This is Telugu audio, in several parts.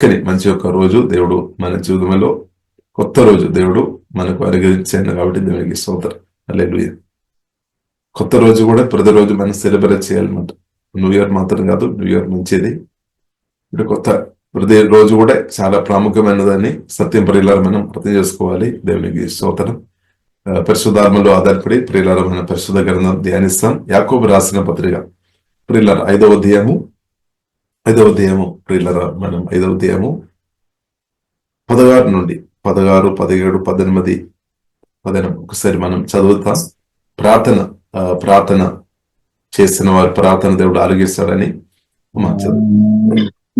చక్కని మంచి యొక్క రోజు దేవుడు మన జీవితంలో కొత్త రోజు దేవుడు మనకు అనుగ్రహించాను కాబట్టి దేవునికి స్తోత్రం. హల్లెలూయా. కొత్త రోజు కూడా ప్రతిరోజు మనం సెలబ్రేట్ చేయాలన్నమాట. న్యూ ఇయర్ మాత్రం కాదు, న్యూ ఇయర్ మంచిది. ఇప్పుడు కొత్త ప్రతి రోజు కూడా చాలా ప్రాముఖ్యమైనదని సత్యం ప్రియులారా మనం అర్థం చేసుకోవాలి. దేవునికి స్తోత్రం. పరిశుద్ధాత్మలో ఆధారపడి ప్రియులారా మన పరిశుద్ధ గ్రంథం ధ్యానిస్తాం. యాకోబు రాసిన పత్రిక ప్రియులారా 5వ అధ్యాయము ప్రియులారా మనం 5వ అధ్యాయము 16 నుండి 16, 17, 18 ఒకసారి మనం చదువుతాం. ప్రార్థన చేసిన వారి ప్రార్థన దేవుడు ఆలకిస్తాడని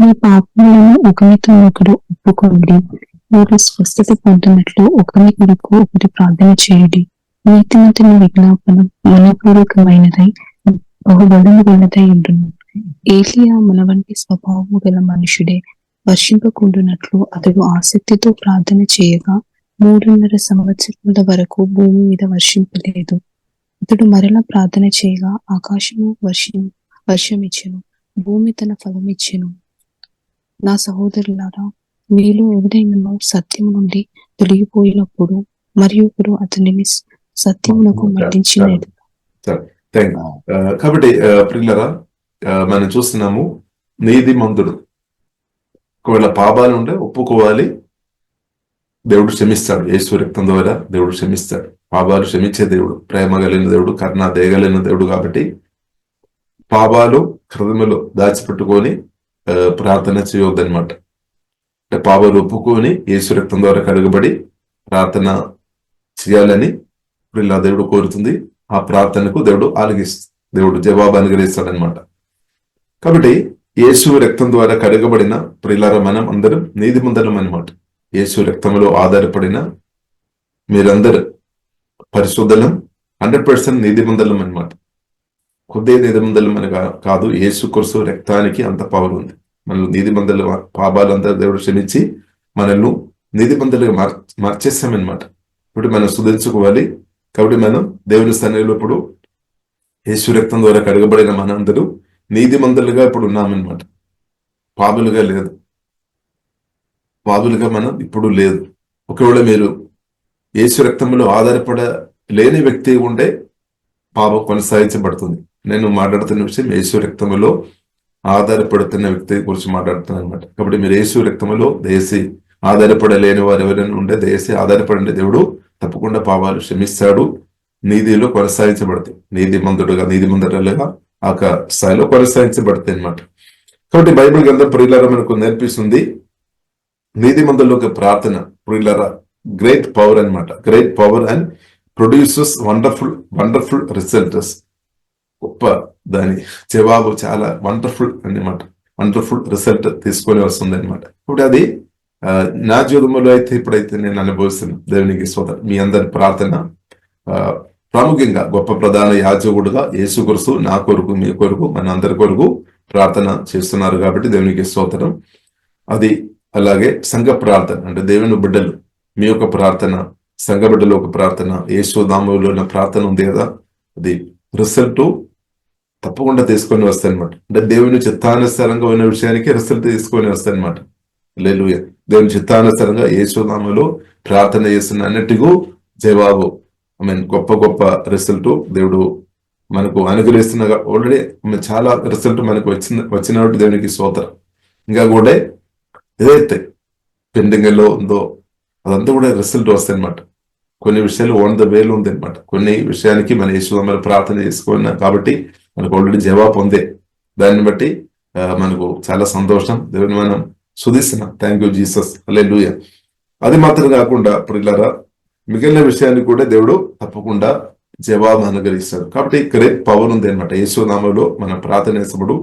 మీ పాపములను ఒకరితో ఒకరు ఒప్పుకోండి, మీరు స్వస్థత పొందినట్లు ఒకరి కొరకు ఒకటి ప్రార్థన చేయండి. నీతిమంతుని విజ్ఞాపన మనపూర్వకమైనదై బహుబలము గలదై ఉండును. ఏలియా మన వంటి స్వభావము గల మనుషుడే. వర్షింపకుండునట్లు అతడు ఆసక్తితో ప్రార్థన చేయగా 3.5 సంవత్సరముల వరకు భూమి మీద వర్షింపలేదు. అతడు మరలా ప్రార్థన చేయగా ఆకాశము వర్షమిచ్చెను, భూమి తన ఫలమిచ్చెను. నా సహోదరులారా, మీలో ఎవరైనా సత్యము నుండి తొలగిపోయినప్పుడు మరి ఒకరు అతనిని సత్యమునకు మళ్లించలేదు. కాబట్టి ప్రియులారా మనం చూస్తున్నాము, నీతిమంతుడు ఒకవేళ పాపాలు ఉంటే ఒప్పుకోవాలి, దేవుడు క్షమిస్తాడు. యేసు రక్తం ద్వారా దేవుడు క్షమిస్తాడు. పాపాలు క్షమించే దేవుడు, ప్రేమ కలిగిన దేవుడు, కరుణ దయగలిగిన దేవుడు. కాబట్టి పాపాలు హృదయంలో దాచిపెట్టుకొని ప్రార్థన చేయొద్దనమాట. అంటే పాపాలు ఒప్పుకొని యేసు రక్తం ద్వారా కడుగబడి ప్రార్థన చేయాలని ఇలా దేవుడు కోరుతుంది. ఆ ప్రార్థనకు దేవుడు దేవుడు జవాబు అనుగ్రహిస్తాడనమాట. కాబట్టి యేసు రక్తం ద్వారా కడగబడిన ప్రియులారా మనం అందరం నీతిమంతులం అనమాట. యేసు రక్తంలో ఆధారపడిన మీరందరూ పరిశుద్ధలం, 100% నీతిమంతులం అనమాట. కొద్దిగా నీతిమంతులం అని కాదు, యేసు క్రీస్తు రక్తానికి అంత పవర్ ఉంది. మనల్ని నీతిమంతులు పాపాలంతా దేవుడు క్షమించి మనల్ని నీతిమంతులుగా మార్చేస్తామన్నమాట. ఇప్పుడు మనం సుధించుకోవాలి. కాబట్టి మనం దేవుని సన్నిధిలో ఇప్పుడు యేసు రక్తం ద్వారా కడగబడిన మనందరూ నీతిమంతులుగా ఇప్పుడు ఉన్నామన్నమాట. పాపులుగా లేదు, పాపులుగా మనం ఇప్పుడు లేదు. ఒకవేళ మీరు యేసు రక్తంలో ఆధారపడలేని వ్యక్తి ఉంటే పాపం కొనసాగించబడుతుంది. నేను మాట్లాడుతున్న విషయం యేసు రక్తంలో ఆధారపడుతున్న వ్యక్తి గురించి మాట్లాడుతున్నాను అనమాట. కాబట్టి మీరు యేసు రక్తంలో దయచేసి ఆధారపడలేని వారు ఎవరైనా ఉంటే దయచేసి ఆధారపడండి. దేవుడు తప్పకుండా పాపాలు క్షమిస్తాడు, నీతిలో కొనసాగించబడతాయి. నీతిమంతులుగా ఆ స్థాయిలో కొనసాగించబడతాయి అనమాట. కాబట్టి బైబిల్ గ్రంథం ప్రియులారా మనకు నేర్పిస్తుంది నీతిమంతుల ప్రార్థన ప్రియులారా గ్రేట్ పవర్ అనమాట. Great power and produces wonderful results. గొప్ప దాని జవాబు చాలా వండర్ఫుల్ అనమాట. వండర్ఫుల్ రిజల్ట్ తీసుకొని వస్తుంది అనమాట. ఇప్పుడు అది నా జీవితంలో అయితే ఇప్పుడైతే నేను అనుభవిస్తున్నాను. దేవునికి స్తోత్రం. మీ అందరి ప్రార్థన ప్రాముఖ్యంగా గొప్ప ప్రధాన యాజకుడుగా యేసు క్రీస్తు నా కొరకు, మీ కొరకు, మన అందరి కొరకు ప్రార్థన చేస్తున్నారు కాబట్టి దేవునికి స్తోత్రం. అది అలాగే సంఘ ప్రార్థన అంటే దేవుని బిడ్డలు మీ యొక్క ప్రార్థన, సంఘ బిడ్డలు ఒక ప్రార్థన, యేసు నామములో ఉన్న ప్రార్థన ఉంది కదా, అది రిజల్ట్ తప్పకుండా తీసుకొని వస్తాయి అనమాట. అంటే దేవుని చిత్తానుసారంగా ఉన్న విషయానికి రిజల్ట్ తీసుకొని వస్తాయి అనమాట. హల్లెలూయా. దేవుని చిత్తానుసారంగా యేసు నామములో ప్రార్థన చేస్తున్న అన్నిటికీ జవాబు, గొప్ప రిజల్ట్ దేవుడు మనకు అనుగ్రహిస్తున్నగా. ఆల్రెడీ చాలా రిజల్ట్ మనకు వచ్చినట్టు దేవునికి స్తోత్రం. ఇంకా కూడా ఏదైతే పెండింగ్ లో ఉందో అదంతా కూడా రిజల్ట్ వస్తాయి అనమాట. కొన్ని విషయాలు ఆన్ ద వేలు ఉంది అనమాట. కొన్ని విషయానికి మన యేసు ప్రార్థన చేసుకున్నాం కాబట్టి మనకు ఆల్రెడీ జవాబు ఉంది. దాన్ని బట్టి మనకు చాలా సంతోషం. దేవుని మనం స్తుతిస్తున్నాం. Thank you Jesus. హల్లెలూయా. అది మాత్రం కాకుండా ప్రియులారా మిగిలిన విషయాన్ని కూడా దేవుడు తప్పకుండా జవాబు అనుగ్రహిస్తాడు. కాబట్టి గ్రేట్ పవర్ ఉంది అనమాట. యేసు నామములో మన ప్రార్థన చేసినప్పుడు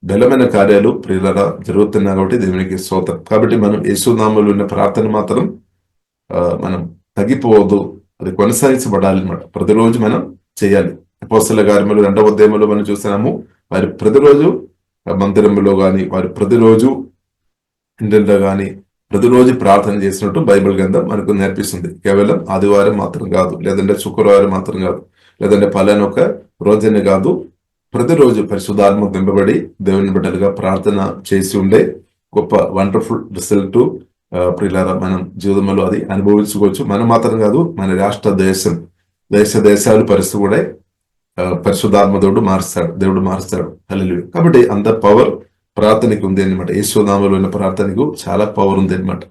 బలమైన కార్యాలు ప్రియులారా జరుగుతున్నాయి కాబట్టి దేవునికి స్తోత్రం. కాబట్టి మనం యేసు నామములో ఉన్న ప్రార్థన మాత్రం మనం తగ్గిపోవద్దు, అది కొనసాగించబడాలి అనమాట. ప్రతిరోజు మనం చేయాలి. అపోస్తలుల కార్యములు 2వ అధ్యాయములో మనం చూస్తున్నాము, వారి ప్రతిరోజు మందిరంలో కానీ, వారి ప్రతిరోజు ఇంటిలో కానీ ప్రతిరోజు ప్రార్థన చేసినట్టు బైబిల్ గ్రంథం మనకు నేర్పిస్తుంది. కేవలం ఆదివారం మాత్రం కాదు, లేదంటే శుక్రవారం మాత్రం కాదు, లేదంటే పలానా ఒక రోజునే కాదు, ప్రతిరోజు పరిశుద్ధాత్మ నింపబడి దేవుని బిడ్డలుగా ప్రార్థన చేసి ఉండే గొప్ప వండర్ఫుల్ రిజల్ట్ ప్రియులారా మనం జీవితంలో అది అనుభవించుకోవచ్చు. మనం మాత్రం కాదు, మన రాష్ట్ర దేశాలు పరిస్థితి కూడా పరిశుద్ధాత్మ దేవుడు మారుస్తాడు. హల్లెలూయా. కాబట్టి అంత పవర్ ప్రార్థనకి ఉంది అనమాట. యేసునామములో ఉన్న ప్రార్థనకు చాలా పవర్ ఉంది అనమాట.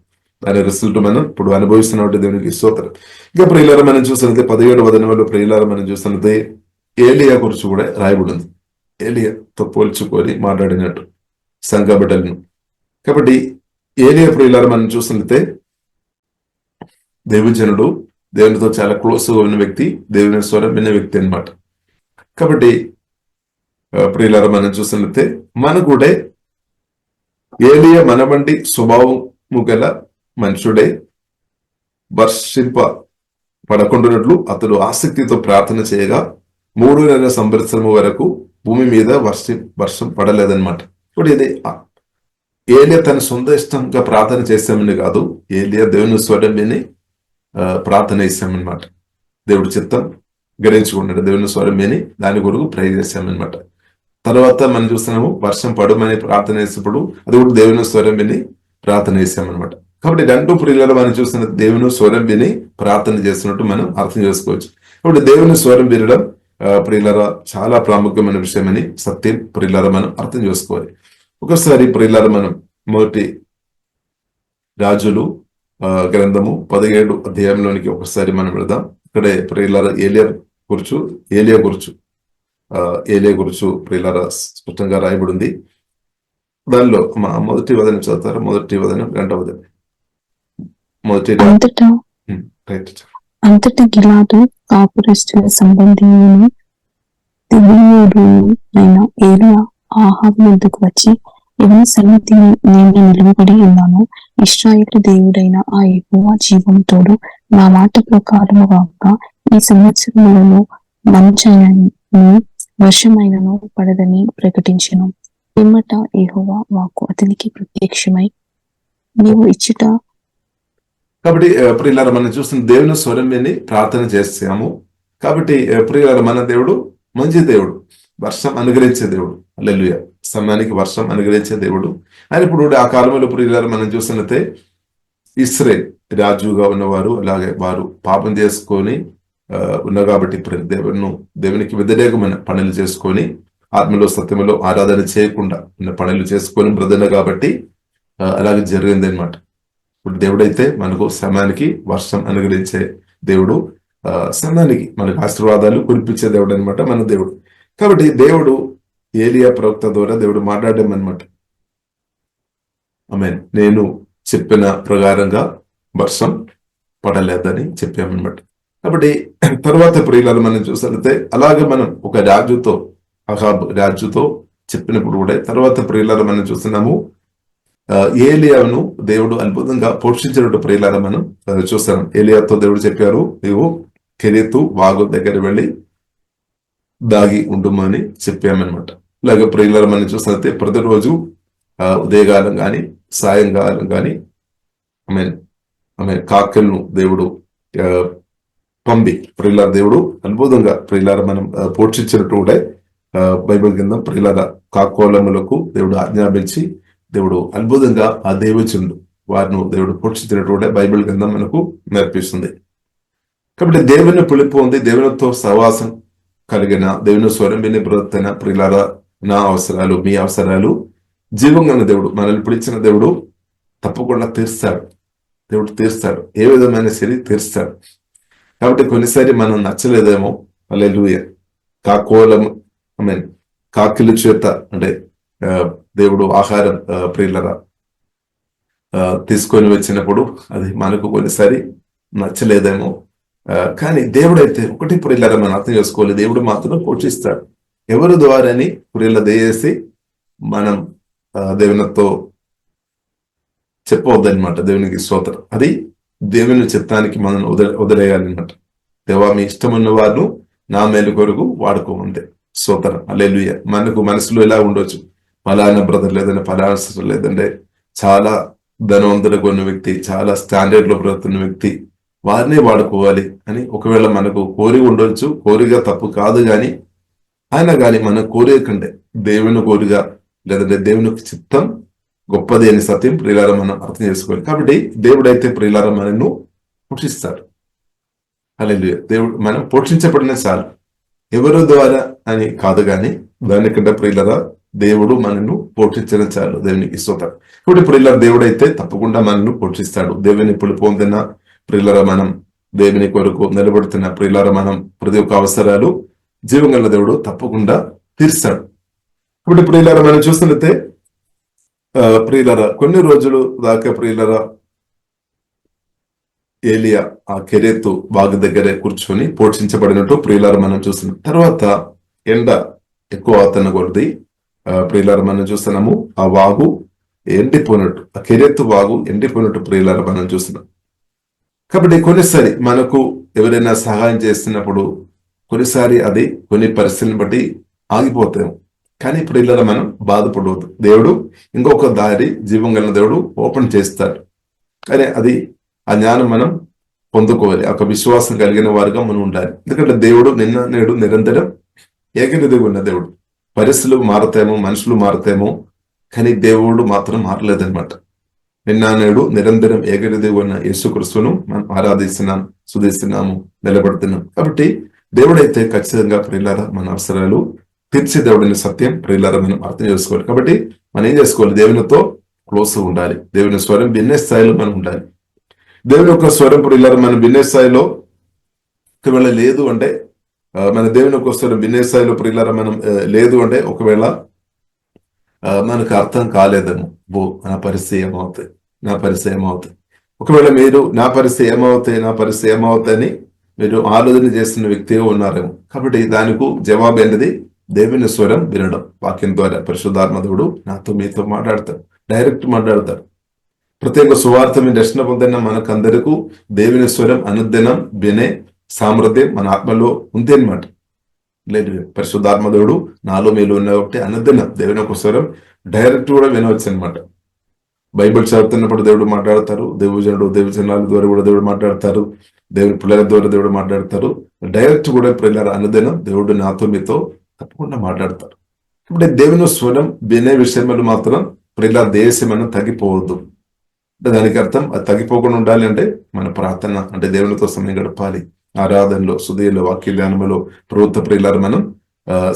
దాని రిజల్ట్ మనం ఇప్పుడు అనుభవిస్తున్నట్టు దేవునికి స్తోత్రం. ఇంకా ప్రియులారా మనం చూస్తున్నది 17వ వచనంలో ప్రియులారా మనం చూస్తున్నది ఏలియా గురించి కూడా రాయబడి ఉంది. ఏలియాతో పోల్చుకొని మాట్లాడినట్టు సంఘ బిడ్డలను. కాబట్టి ఏలియా ప్రియులారా మనం చూస్తున్నట్టే దేవుజనుడు, దేవునితో చాలా క్లోజ్గా ఉన్న వ్యక్తి, దేవుని స్వరం విన్న వ్యక్తి అనమాట. కాబట్టి ప్రియులారా మనం చూస్తున్నట్టే మన కూడా ఏలియా మనవంటి స్వభావము గల మనుషుడే వర్షింప పడకుండానట్లు అతడు ఆసక్తితో ప్రార్థన చేయగా 3 సంవత్సరము వరకు భూమి మీద వర్షం పడలేదన్నమాట. ఇప్పుడు ఇది ఏలియా తన సొంత ఇష్టంగా ప్రార్థన చేశామని కాదు, ఏలియా దేవుని స్వరం విని ప్రార్థన చేశామన్నమాట. దేవుడి చిత్తం గ్రహించుకున్నాడు, దేవుని స్వరం విని దాని కొరకు ప్రేర్ చేశామన్నమాట. తర్వాత మనం చూస్తున్నాము వర్షం పడమని ప్రార్థన చేసినప్పుడు అది కూడా దేవుని స్వరం విని ప్రార్థన చేశామన్నమాట. కాబట్టి 2 ప్రియులలో మనం చూస్తున్న దేవుని స్వరం విని ప్రార్థన చేస్తున్నట్టు మనం అర్థం చేసుకోవచ్చు. కాబట్టి దేవుని స్వరం వినడం ప్రియులరా చాలా ప్రాముఖ్యమైన విషయమని సత్యం ప్రియులరా మనం అర్థం చేసుకోవాలి. ఒకసారి ప్రియులరా మనం మొదటి రాజులు గ్రంథము 17 అధ్యాయంలోనికి ఒకసారి మనం వెళదాం. ఇక్కడే ప్రియులరా ఏలియా గురుచు ప్రియులరా స్పష్టంగా రాయబడి ఉంది. దానిలో మొదటి వదనం చదువుతారు. మొదటి వదనం 2వ వదనం. అంతటా గిలాదు కాపురస్తుల సంబంధియును తిబియోనుడైన ఏలియా ఆహాబు వద్దకు వచ్చి, ఎవరి సన్నిధి నేను నిలవబడి ఉన్నాను, ఇశ్రాయేలు దేవుడైన ఆ యెహోవా జీవంతోడు నా మాట ప్రకారము గాక ఈ సంవత్సరములలో మంచైనను వర్షమైనను పడదని ప్రకటించెను. పిమ్మట యెహోవా వాక్కు అతనికి ప్రత్యక్షమై, నీవు ఇచ్చుట. కాబట్టి ప్రియులారా మనం చూస్తున్న దేవుని స్వరం విని ప్రార్థన చేస్తాము. కాబట్టి ప్రియులారా మన దేవుడు మంచి దేవుడు, వర్షం అనుగ్రహించే దేవుడు. హల్లెలూయా. సమయానికి వర్షం అనుగ్రహించే దేవుడు ఆయన. ఇప్పుడు ఆ కాలంలో ప్రియులారా మనం చూస్తున్నట్టే ఇశ్రాయేలు రాజుగా ఉన్నవారు, అలాగే వారు పాపం చేసుకొని ఉన్నారు కాబట్టి దేవునికి వ్యతిరేకమైన పనులు చేసుకొని ఆత్మలో సత్యములో ఆరాధన చేయకుండా ఉన్న పనులు చేసుకొని బ్రదర్ కాబట్టి అలాగే జరిగింది అనమాట. ఇప్పుడు దేవుడైతే మనకు సమయానికి వర్షం అనుగ్రహించే దేవుడు, సమయానికి మనకు ఆశీర్వాదాలు కురిపించే దేవుడు అనమాట మన దేవుడు. కాబట్టి దేవుడు ఏలియా ప్రవక్త ద్వారా దేవుడు మాట్లాడడం అనమాట. ఆమేన్. నేను చెప్పిన ప్రకారంగా వర్షం పడలేదని చెప్పామన్నమాట. కాబట్టి తర్వాత ప్రియులను మనం చూసినట్లయితే అలాగే మనం ఒక అహాబ్ రాజుతో చెప్పినప్పుడు కూడా తర్వాత ప్రియులను మనం చూస్తున్నాము ఏలియాను దేవుడు అద్భుతంగా పోషించినట్టు ప్రియులను మనం చూస్తాం. ఏలియాతో దేవుడు చెప్పారు, నీవు కెరీతు వాగు దగ్గర వెళ్ళి దాగి ఉండుమని చెప్పామన్నమాట. ఇలాగే ప్రియులను మనం చూసినట్లయితే ప్రతిరోజు ఉదయకాలం కానీ సాయంకాలం కానీ ఆమె కాకలను దేవుడు పంపి ప్రియుల దేవుడు అద్భుతంగా ప్రియులార మనం పోషించినట్టు కూడా బైబిల్ కింద ప్రియులార కాకోలములకు దేవుడు ఆజ్ఞాపించి దేవుడు అద్భుతంగా ఆ దేవచనుడు వారిని దేవుడు పోషించినట్టు కూడా బైబిల్ కింద మనకు నేర్పిస్తుంది. కాబట్టి దేవుని పిలుపు ఉంది, దేవునితో సహవాసం కలిగిన దేవుని స్వరం విని బ్రతున్న ప్రియులార నా అవసరాలు మీ అవసరాలు జీవంగా దేవుడు మనల్ని పిలిచిన దేవుడు తప్పకుండా తీరుస్తాడు. దేవుడు తీరుస్తాడు, ఏ విధమైన సరే తీరుస్తాడు. కాబట్టి కొన్నిసారి మనం నచ్చలేదేమో, హల్లెలూయా, కాకిల చేత అంటే దేవుడు ఆహారం ప్రియులరా తీసుకొని వచ్చినప్పుడు అది మనకు కొన్నిసారి నచ్చలేదేమో. కానీ దేవుడైతే ఒకటి ప్రియులరా మనం అర్థం చేసుకోవాలి, దేవుడు మాత్రం పోషిస్తాడు. ఎవరి ద్వారాని ప్రియుల దయచేసి మనం దేవునితో చెప్పవద్దనమాట. దేవునికి స్తోత్రం. అది దేవుని చిత్తానికి మనం వదిలేయాలన్నమాట. దేవా మీ ఇష్టం ఉన్న వారు నా మేలు కొరకు వాడుకోమంటే స్తోత్రం. హల్లెలూయా. మనకు మనసులో ఎలా ఉండొచ్చు, ఫలానా బ్రదర్ లేదంటే ఫలానా లేదంటే చాలా ధనవంతులకు ఉన్న వ్యక్తి, చాలా స్టాండర్డ్ లో బ్రతున్న వ్యక్తి, వారినే వాడుకోవాలి అని ఒకవేళ మనకు కోరిక ఉండొచ్చు. కోరిక తప్పు కాదు కానీ అయినా కానీ మన కోరిక కంటే దేవుని కోరిక లేదంటే దేవునికి చిత్తం గొప్పది అని సత్యం ప్రియులారా మనం అర్థం చేసుకోవాలి. కాబట్టి దేవుడైతే ప్రియులారా మనను పోషిస్తాడు. హల్లెలూయా. దేవుడు మనం పోషించబడిన చాలు, ఎవరి ద్వారా అని కాదు, కానీ దానికంటే ప్రియులారా దేవుడు మనను పోషించడం చాలు. దేవునికి స్తోత్రం. ఇప్పుడు ప్రియులారా దేవుడైతే తప్పకుండా మనను పోషిస్తాడు. దేవుని ఇప్పుడు పొందిన ప్రియులారా మనం దేవుని కొరకు నిలబడుతున్న ప్రియులారా మనం ప్రతి ఒక్క అవసరాలు జీవంగల దేవుడు తప్పకుండా తీరుస్తాడు. ఇప్పుడు ప్రియులారా మనం చూస్తున్నట్టే ప్రియులారా కొన్ని రోజులు దాకా ప్రియులారా ఏలియా ఆ కెరేతు వాగు దగ్గరే కూర్చొని పోషించబడినట్టు ప్రియులారా మనం చూస్తున్నాం. తర్వాత ఎండ ఎక్కువ అవుతున్న కొద్ది ప్రియులారా మనం చూస్తున్నాము ఆ వాగు ఎండిపోయినట్టు, ఆ కెరేతు వాగు ఎండిపోయినట్టు ప్రియులారా మనం చూస్తున్నాం. కాబట్టి కొన్నిసారి మనకు ఎవరైనా సహాయం చేస్తున్నప్పుడు కొన్నిసారి అది కొన్ని పరిస్థితులను బట్టి ఆగిపోతాము. కానీ ఇప్పుడు ఇలా మనం బాధపడవద్దు. దేవుడు ఇంకొక దారి జీవం కలిగిన దేవుడు ఓపెన్ చేస్తాడు. కానీ అది ఆ జ్ఞానం మనం పొందుకోవాలి. ఒక విశ్వాసం కలిగిన వారుగా మనం ఉండాలి. ఎందుకంటే దేవుడు నిన్న నేడు నిరంతరం ఏకరీతిగా ఉన్న దేవుడు. పరిస్థితులు మారుతామో, మనుషులు మారుతామో, కానీ దేవుడు మాత్రం మారలేదన్నమాట. నిన్న నేడు నిరంతరం ఏకరీతిగా ఉన్న యేసుక్రీస్తును మనం ఆరాధిస్తున్నాం, స్తుతిస్తున్నాము, నిలబడుతున్నాం. కాబట్టి దేవుడైతే ఖచ్చితంగా ప్రియులారా మన అవసరాలు తీర్చే దేవుడిని సత్యం ప్రియులారా మనం అర్థం చేసుకోవాలి. కాబట్టి మనం ఏం చేసుకోవాలి? దేవునితో క్లోజ్ ఉండాలి. దేవుని స్వరం భిన్న స్థాయిలో మనం ఉండాలి. దేవుని యొక్క స్వరం ప్రియులారా మనం భిన్న స్థాయిలో ఒకవేళ లేదు అంటే, మన దేవుని యొక్క స్వరం భిన్న స్థాయిలో ప్రియులారా మనం లేదు అంటే, ఒకవేళ మనకు అర్థం కాలేదేమో, నా పరిస్థితి ఏమవుతుంది. ఒకవేళ మీరు నా పరిస్థితి ఏమవుతాయి అని మీరు ఆలోచన చేస్తున్న వ్యక్తిగా ఉన్నారేమో. కాబట్టి దానికి జవాబు ఏంటిది? దేవుని స్వరం వినడం. వాక్యం ద్వారా పరిశుద్ధాత్మ దేవుడు నాతో మీతో మాట్లాడతాడు, డైరెక్ట్ మాట్లాడతాడు. ప్రత్యేక సువార్త మీద రక్షణ పొందిన మనకందరికీ దేవుని స్వరం అనుదినం వినే సామర్థ్యం మన ఆత్మలో ఉంది అనమాట. లేదు, పరిశుద్ధాత్మ దేవుడు నాలో మీలో ఉన్న కాబట్టి అనుదినం దేవుని ఒక స్వరం డైరెక్ట్ కూడా వినవచ్చు అనమాట. బైబిల్ చదువుతున్నప్పుడు దేవుడు మాట్లాడతారు, దేవజనాల ద్వారా కూడా దేవుడు మాట్లాడతారు, దేవుని పిల్లల ద్వారా దేవుడు మాట్లాడతారు. డైరెక్ట్ కూడా పిల్లల అనుదినం దేవుడు నాతో మీతో తప్పకుండా మాట్లాడతారు. ఇప్పుడు దేవుని స్వరం వినే విషయంలో మాత్రం పిల్లల దేశం తగ్గిపోవద్దు. అంటే దానికి అర్థం అది తగ్గిపోకుండా ఉండాలి అంటే మన ప్రార్థన, అంటే దేవునితో సమయం గడపాలి. ఆరాధనలో, సుధీలో, వాక్యజ్ఞానంలో ప్రభుత్వ ప్రియులారు మనం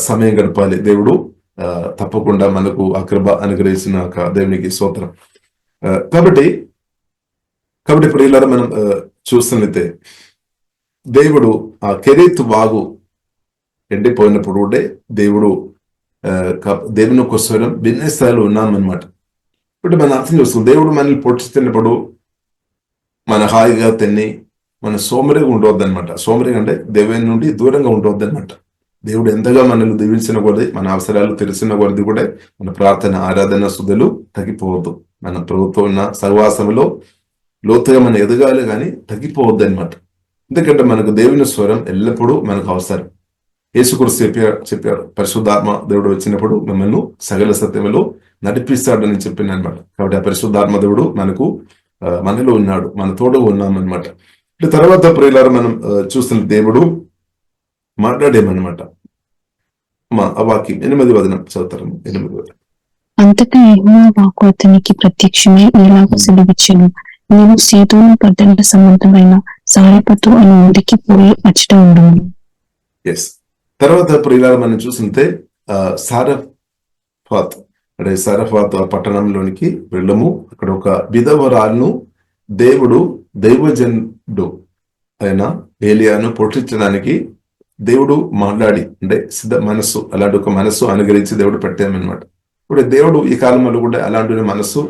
సమయం గడపాలి. దేవుడు తప్పకుండా మనకు ఆ కృప అనుగ్రహించిన దేవునికి స్తోత్రం. కాబట్టి ప్రియులారా మనం చూస్తున్నట్టే దేవుడు ఆ కెరీతు వాగు ఎండిపోయినప్పుడు కూడా దేవుని ఒక స్వరం భిన్న స్థాయిలో ఉన్నామన్నమాట. ఇప్పుడు మనం అర్థం చూస్తాం, దేవుడు మనల్ని పోషిస్తున్నప్పుడు మన హాయిగా తిని మన సోమరిగా ఉండవద్దు అనమాట. సోమరిగా అంటే దేవుని నుండి దూరంగా ఉండవద్దు అనమాట. దేవుడు ఎంతగా మనల్ని దీవించిన కొద్ది, మన అవసరాలు తెలిసిన కొద్ది కూడా మన ప్రార్థన, ఆరాధన, స్తుతులు తగ్గిపోవద్దు. మన ప్రభుత్వం ఉన్న సహవాసంలో లోతుగా మనం ఎదగాలి, కానీ తగ్గిపోవద్దు అనమాట. ఎందుకంటే మనకు దేవుని స్వరం ఎల్లప్పుడూ మనకు అవసరం. యేసుక్రీస్తు చెప్పారు, పరిశుద్ధాత్మ దేవుడు వచ్చినప్పుడు మిమ్మల్ని సకల సత్యములో నడిపిస్తాడని చెప్పింది అనమాట. కాబట్టి ఆ పరిశుద్ధాత్మ దేవుడు మనలో ఉన్నాడు, మన తోడు ఉన్నామన్నమాట. తర్వాత ప్రియులారా మనం చూస్తున్న దేవుడు మాట్లాడేమన్నమాట. ఆ వాక్యం 8వ వచనం చదువుతారు. 8వ వచనం. అంతటా యెహోవా వాక్కు అతనికి ప్రత్యక్షమై ఇలాగ సెలవిచ్చెను, నేను సీదోను పట్టణ సంబంధమైన సారెపతు అను ఊరికి పోయి అచ్చట ఉండును. ఎస్. తర్వాత ప్రియులారా మనం చూస్తుంటే సారెఫాత్ అంటే సారెఫాత్ పట్టణంలోనికి వెళ్ళము. అక్కడ ఒక విధవరాలను దేవుడు దైవజనుడు అయిన ఏలియాను పోషించడానికి దేవుడు మాట్లాడి, అంటే సిద్ధ మనస్సు, అలాంటి ఒక మనస్సు అనుగ్రహించి దేవుడు పెట్టామన్నమాట. ఇప్పుడు దేవుడు ఈ కాలంలో కూడా అలాంటి మనస్సు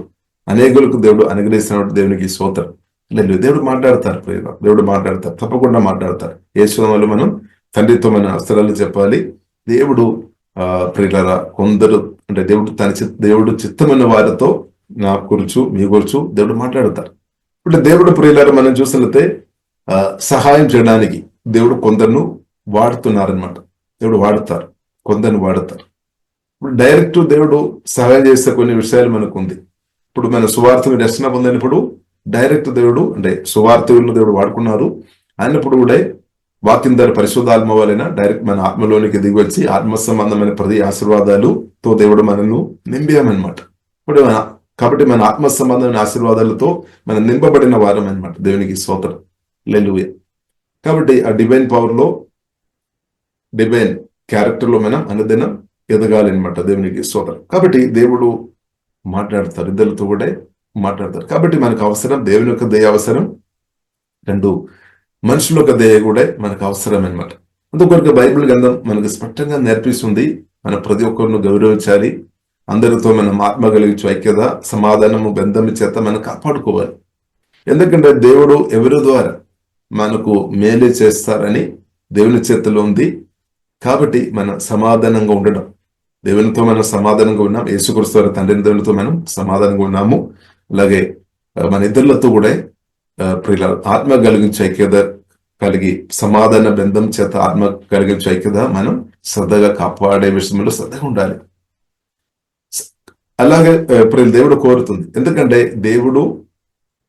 అనేకులకు దేవుడు అనుగ్రహిస్తున్నట్టు దేవునికి స్తోత్రం. లేదు, దేవుడు మాట్లాడతారు, దేవుడు మాట్లాడతారు, తప్పకుండా మాట్లాడతారు. యేసునామములో మనం తండ్రితో మన అవసరాలు చెప్పాలి. దేవుడు ప్రియులారా కొందరు అంటే దేవుడు చిత్తమైన వారితో నా గురించి, మీ గురించి దేవుడు మాట్లాడతారు. ఇప్పుడు దేవుడు ప్రియులారా మనం చూసినట్లయితే సహాయం చేయడానికి దేవుడు కొందరును వాడుతున్నారనమాట. దేవుడు వాడతారు, కొందరిని వాడతారు. ఇప్పుడు డైరెక్ట్ దేవుడు సహాయం చేసే కొన్ని విషయాలు మనకు ఉంది. ఇప్పుడు మన సువార్తను రక్షణ పొందినప్పుడు డైరెక్ట్ దేవుడు అంటే సువార్తలను దేవుడు వాడుకున్నారు. అయినప్పుడు కూడా వాక్యం ద్వారా పరిశుద్ధాత్మ వలన డైరెక్ట్ మన ఆత్మలోనికి దిగి వచ్చి ఆత్మ సంబంధమైన ప్రతి ఆశీర్వాదాలతో దేవుడు మనల్ని నింపామన్నమాట. ఇప్పుడు కాబట్టి మన ఆత్మ సంబంధమైన ఆశీర్వాదాలతో మనం నింపబడిన వారం అనమాట. దేవునికి స్తోత్రం. హల్లెలూయా. కాబట్టి ఆ డివైన్ పవర్ లో, డివైన్ క్యారెక్టర్ లో మనం అనుదినం ఎదగాలి అనమాట. దేవునికి స్తోత్రం. కాబట్టి దేవుడు మాట్లాడతారు, ఇద్దరితో కూడా మాట్లాడతారు. కాబట్టి మనకు అవసరం దేవుని యొక్క దయ అవసరం, రెండు మనుషుల యొక్క దయ కూడా మనకు అవసరం అనమాట. అందుకొరకు బైబిల్ గ్రంథం మనకు స్పష్టంగా నేర్పిస్తుంది, మనం ప్రతి ఒక్కరిని గౌరవించాలి, అందరితో మనం ఆత్మ కలిగించు ఐక్యత, సమాధానము, బంధము చేత మనం కాపాడుకోవాలి. ఎందుకంటే దేవుడు ఎవరి ద్వారా మనకు మేలు చేస్తారని దేవుని చేతిలో ఉంది. కాబట్టి మనం సమాధానంగా ఉండడం, దేవునితో మనం సమాధానంగా ఉన్నాం, యేసుక్రీస్తు వారి తండ్రి దేవునితో మనం సమాధానంగా ఉన్నాము. అలాగే మన ఇద్దరితో కూడా ఆత్మ కలిగించే ఐక్యత కలిగి, సమాధాన బంధం చేత ఆత్మ కలిగించే ఐక్యత మనం శ్రద్ధగా కాపాడే విషయంలో శ్రద్ధగా ఉండాలి. అలాగే దేవుడు కోరుతుంది, ఎందుకంటే దేవుడు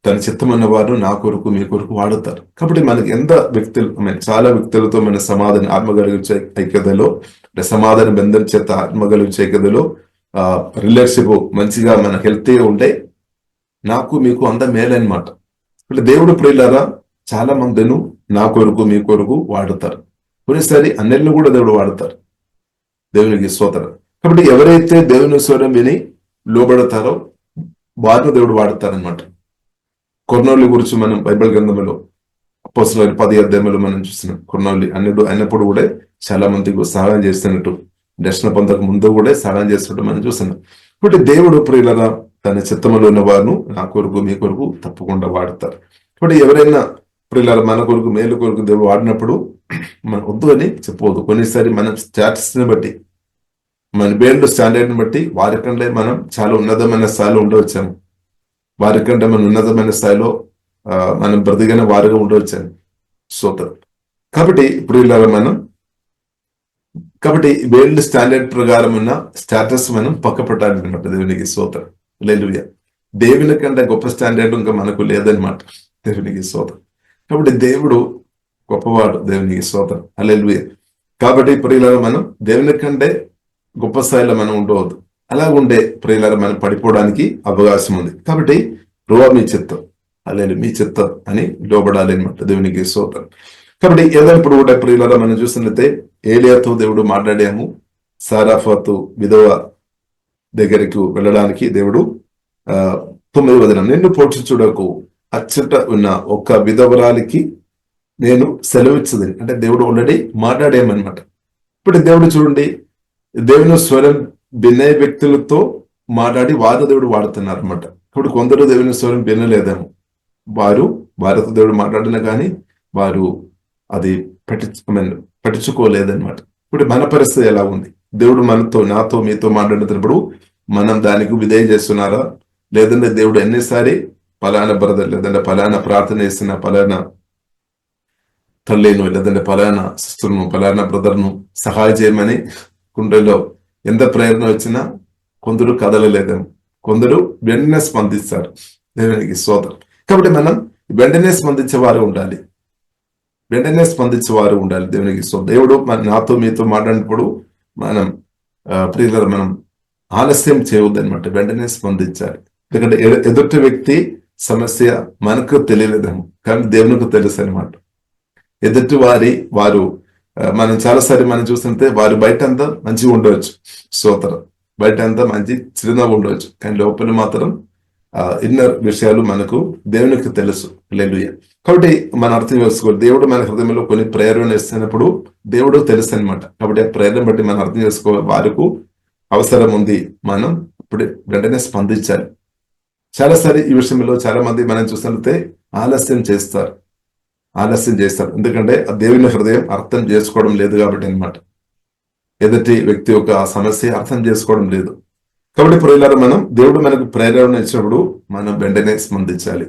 తన చిత్తమన్న వారు నా కొరకు మీ కొరకు వాడుతారు. కాబట్టి మనకి ఎంత వ్యక్తులు, చాలా వ్యక్తులతో మన సమాధానం ఆత్మ కలిగించే ఐక్యతలో, సమాధాన బంధం చేత ఆత్మ కలిగించే ఐక్యతలో రిలేషన్షిప్ మంచిగా మన హెల్తీగా ఉంటే నాకు మీకు అంత మేలనమాట. ఇప్పుడు దేవుడు ప్రియులారా చాలా మందిను నా కొరకు మీ కొరకు వాడుతారు. కొన్నిసారి అన్నిళ్ళు కూడా దేవుడు వాడతారు. దేవునికి స్తోత్రం. కాబట్టి ఎవరైతే దేవుని స్వరం విని లోబడతారో వారిని దేవుడు వాడతారనమాట. కొర్నేలి గురించి మనం బైబిల్ గ్రంథంలో అపోస్తలుల 10 అధ్యాయంలో మనం చూస్తున్నాం. కొర్నేలి అయినప్పుడు కూడా చాలా మందికి సహాయం చేస్తున్నట్టు, దర్శన పొందక ముందు కూడా సహాయం చేస్తున్నట్టు మనం చూస్తున్నాం. కాబట్టి దేవుడు ప్రియులరా తన చిత్తములో ఉన్న వారిని నా కొరకు మీ కొరకు తప్పకుండా వాడతారు. కాబట్టి ఎవరైనా ప్రియులరా మన కొరకు మేలు కొరకు దేవుడు వాడినప్పుడు మనం వద్దు అని చెప్పవద్దు. కొన్నిసారి మనం స్టాటస్ ని బట్టి, మన బేల్డ్ స్టాండర్డ్ని బట్టి వారికంటే మనం చాలా ఉన్నతమైన స్థాయిలో ఉండవచ్చాము, వారికంటే మనం ఉన్నతమైన స్థాయిలో మనం బ్రతికిన వారిగా ఉండవచ్చాము. స్తోత్రం. కాబట్టి ఇప్పుడు ఇలా కాబట్టి వేల్డ్ స్టాండర్డ్ ప్రకారం ఉన్న స్టేటస్ మనం పక్క పెట్టాలన్నమాట. దేవునికి స్తోత్రం. హల్లెలూయా. దేవుని కంటే గొప్ప స్టాండర్డ్ ఇంకా మనకు లేదనమాట. దేవునికి స్తోత్రం. కాబట్టి దేవుడు గొప్పవాడు. దేవునికి స్తోత్రం. హల్లెలూయా. కాబట్టి ప్రియులారా మనం దేవుని కంటే గొప్ప స్థాయిలో మనం ఉండవద్దు. అలాగుండే ప్రియులారా మనం పడిపోవడానికి అవకాశం ఉంది. కాబట్టి ప్రభువా మీ చిత్తం, హల్లెలూయా మీ చిత్తం అని లోబడాలి అనమాట. దేవునికి స్తోత్రం. కాబట్టి ఏదైనప్పుడు కూడా ప్రియులారా మనం చూసినట్లయితే ఏలియాతో దేవుడు మాట్లాడాము. సారాఫతు విధవ దగ్గరికి వెళ్ళడానికి దేవుడు 9వ వచనం, నిన్ను పోషించుటకు అచ్చట ఉన్న ఒక్క విధవరాలికి నేను సెలవిచ్చదని, అంటే దేవుడు ఆల్రెడీ మాట్లాడేమన్నమాట. ఇప్పుడు దేవుడు చూడండి, దేవుని స్వరం వినే వ్యక్తులతో మాట్లాడి వారు దేవుడు వాడుతున్నారు అనమాట. ఇప్పుడు కొందరు దేవుని స్వరం వినలేదేమో, వారితో దేవుడు మాట్లాడినా కానీ వారు అది పట్టించుకోలేదన్నమాట. ఇప్పుడు మన పరిస్థితి ఎలా ఉంది? దేవుడు మనతో, నాతో, మీతో మాట్లాడుతున్నప్పుడు మనం దానికి విధేయ చేస్తున్నారా? లేదంటే దేవుడు ఎన్నిసారి పలానా బ్రదర్, లేదంటే పలానా ప్రార్థన చేస్తున్న పలానా తల్లిను, లేదంటే పలానా సిస్టర్ను, పలానా బ్రదర్ను సహాయం చేయమని కుండలో ఎంత ప్రేరణ వచ్చినా కొందరు కదలలేదేమో, కొందరు వెంటనే స్పందిస్తారు. దేవునికి స్తోత్రం. కాబట్టి మనం వెంటనే స్పందించేవారు ఉండాలి, వెంటనే స్పందించేవారు ఉండాలి. దేవునికి స్తోత్రం. దేవుడు నాతో మీతో మాట్లాడినప్పుడు మనం ప్రియులారా మనం ఆలస్యం చేయవద్దు అనమాట, వెంటనే స్పందించాలి. ఎందుకంటే ఎదుటి వ్యక్తి సమస్య మనకు తెలియలేదేమో, కానీ దేవునికి తెలుసు అనమాట. ఎదుటి వారు మనం చాలాసారి మనం చూస్తుంటే వారు బయట అంతా మంచిగా ఉండవచ్చు, స్తోత్రం, బయట అంతా మంచి చిరునవ్వు ఉండవచ్చు, కానీ లోపల మాత్రం ఇన్నర్ విషయాలు మనకు దేవునికి తెలుసు. హల్లెలూయా. కాబట్టి మనం అర్థం చేసుకోవాలి, దేవుడు మన హృదయంలో కొన్ని ప్రేరణ ఇస్తున్నప్పుడు దేవుడు తెలుసు అనమాట. కాబట్టి ఆ ప్రేరణ బట్టి మనం అర్థం చేసుకోవాలి, వారికి అవసరం ఉంది, మనం ఇప్పుడు వెంటనే స్పందించాలి. చాలాసారి ఈ విషయంలో చాలా మంది మనం చూసినట్లయితే ఆలస్యం చేస్తారు. ఎందుకంటే దేవుని హృదయం అర్థం చేసుకోవడం లేదు కాబట్టి అనమాట. ఎదుటి వ్యక్తి యొక్క సమస్య అర్థం చేసుకోవడం లేదు. కాబట్టి ప్రియులారా మనం దేవుడు మనకు ప్రేరణ ఇచ్చినప్పుడు మనం వెంటనే స్పందించాలి.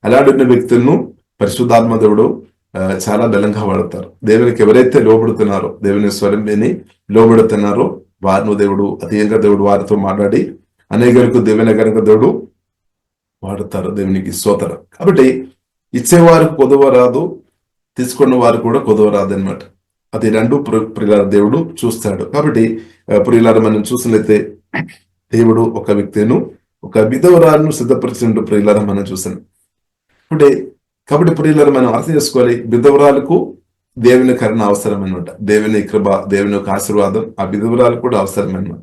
అలాంటి వ్యక్తులను పరిశుద్ధాత్మ దేవుడు చాలా బలంగా వాడతారు. దేవునికి ఎవరైతే లోబడుతున్నారో, దేవుని స్వరం విని లోబడుతున్నారో వారిని దేవుడు అతీయంగా దేవుడు వారితో మాట్లాడి అనేకలకు దేవుని కనుక దేవుడు వాడతారు. దేవునికి స్తోత్రం. కాబట్టి ఇచ్చేవారికి కొదువ రాదు, తీసుకున్న వారు కూడా కొదువ రాదు అనమాట. అది రెండు ప్రియులార దేవుడు చూస్తాడు. కాబట్టి ప్రియులార మనం చూసినట్లయితే దేవుడు ఒక వ్యక్తిను ఒక విధవరాలను సిద్ధపరిచినట్టు ప్రియులారా మనం చూసాం. కాబట్టి ప్రియులారా మనం అర్థం చేసుకోవాలి, విధవరాలకు దేవుని కరుణ అవసరం అనమాట, దేవుని కృప, దేవుని యొక్క ఆశీర్వాదం ఆ విధవరాలు కూడా అవసరం అనమాట.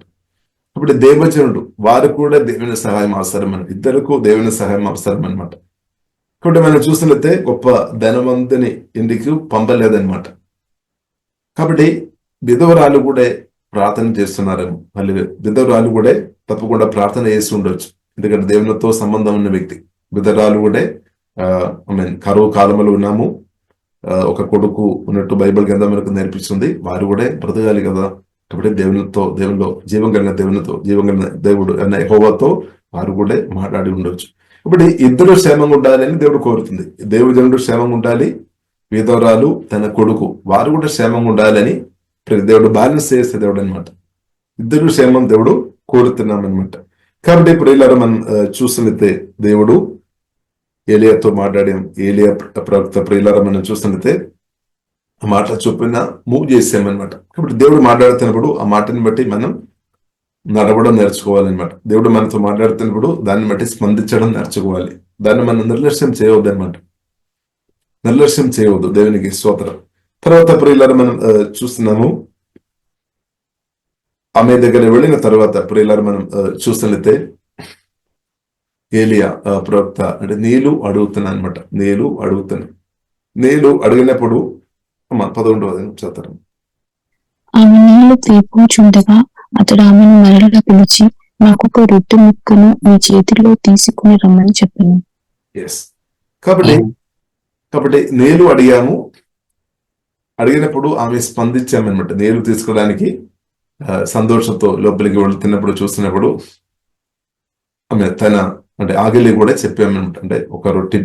కాబట్టి దేవజనుడు వారు కూడా దేవుని సహాయం అవసరం అని, ఇద్దరుకు దేవుని సహాయం అవసరం అనమాట. కాబట్టి మనం చూసినట్లయితే గొప్ప ధనవంతుని ఇంటికి పంపలేదనమాట. కాబట్టి విధవరాలు కూడా ప్రార్థన చేస్తున్నారేమో, మళ్ళీ విధవరాలు కూడా తప్పకుండా ప్రార్థన చేసి ఉండొచ్చు, ఎందుకంటే దేవునితో సంబంధం ఉన్న వ్యక్తి. విధవరాలు కూడా కరువు కాలంలో ఉన్నాము, ఒక కొడుకు ఉన్నట్టు బైబిల్ గ్రంథం మనకు నేర్పిస్తుంది, వారు కూడా బ్రతకాలి కదా. కాబట్టి దేవునిలో జీవం కలిగిన దేవుడు అనే యెహోవాతో వారు కూడా మాట్లాడి ఉండొచ్చు. ఇప్పుడు ఇద్దరు క్షేమంగా ఉండాలని దేవుడు కోరుతుంది. దేవజనుడు క్షేమంగా ఉండాలి, విధవరాలు తన కొడుకు వారు కూడా క్షేమంగా ఉండాలని దేవుడు బ్యాలెన్స్ చేసే దేవుడు అనమాట. ఇద్దరు క్షేమం దేవుడు కోరుతున్నాం అనమాట. కాబట్టి ఇప్పుడు ఇలా మనం చూసినట్లయితే దేవుడు ఏలియాతో మాట్లాడాం, ఏలియా ప్రవక్త ప్రియులారా మనం చూసినట్లయితే ఆ మాట చొప్పున మూవ్ చేసామన్నమాట. కాబట్టి దేవుడు మాట్లాడుతున్నప్పుడు ఆ మాటని బట్టి మనం నడవడం నేర్చుకోవాలన్నమాట. దేవుడు మనతో మాట్లాడుతున్నప్పుడు దాన్ని బట్టి స్పందించడం నేర్చుకోవాలి. దాన్ని మనం నిర్లక్ష్యం చేయవద్దు అనమాట, నిర్లక్ష్యం చేయవద్దు. దేవునికి స్తోత్రం. తర్వాత ప్రియులారా మనం చూస్తున్నాము, ఆమె దగ్గర వెళ్ళిన తర్వాత ప్రియులారా మనం చూసినట్లయితే ఏలియా ప్రవక్త అంటే నీళ్లు అడుగుతున్నా అనమాట. నీళ్లు అడిగినప్పుడు 11వ చదువుతారు. ఆమె నీళ్లు తీర్పుచుండగా అతడు ఆమెను మరలా పిలిచి, నాకు ఒక రొట్టె ముక్కను నీ చేతిలో తీసుకుని రమ్మని చెప్పాను. కాబట్టి నీళ్లు అడిగినప్పుడు ఆమె స్పందించామన్నమాట. నీళ్లు తీసుకోవడానికి సంతోషంతో లోపలికి వెళ్తున్నప్పుడు చూస్తున్నప్పుడు ఆమె తన అంటే ఆగిలి కూడా చెప్పామన్నమాట. అంటే ఒక రొట్టె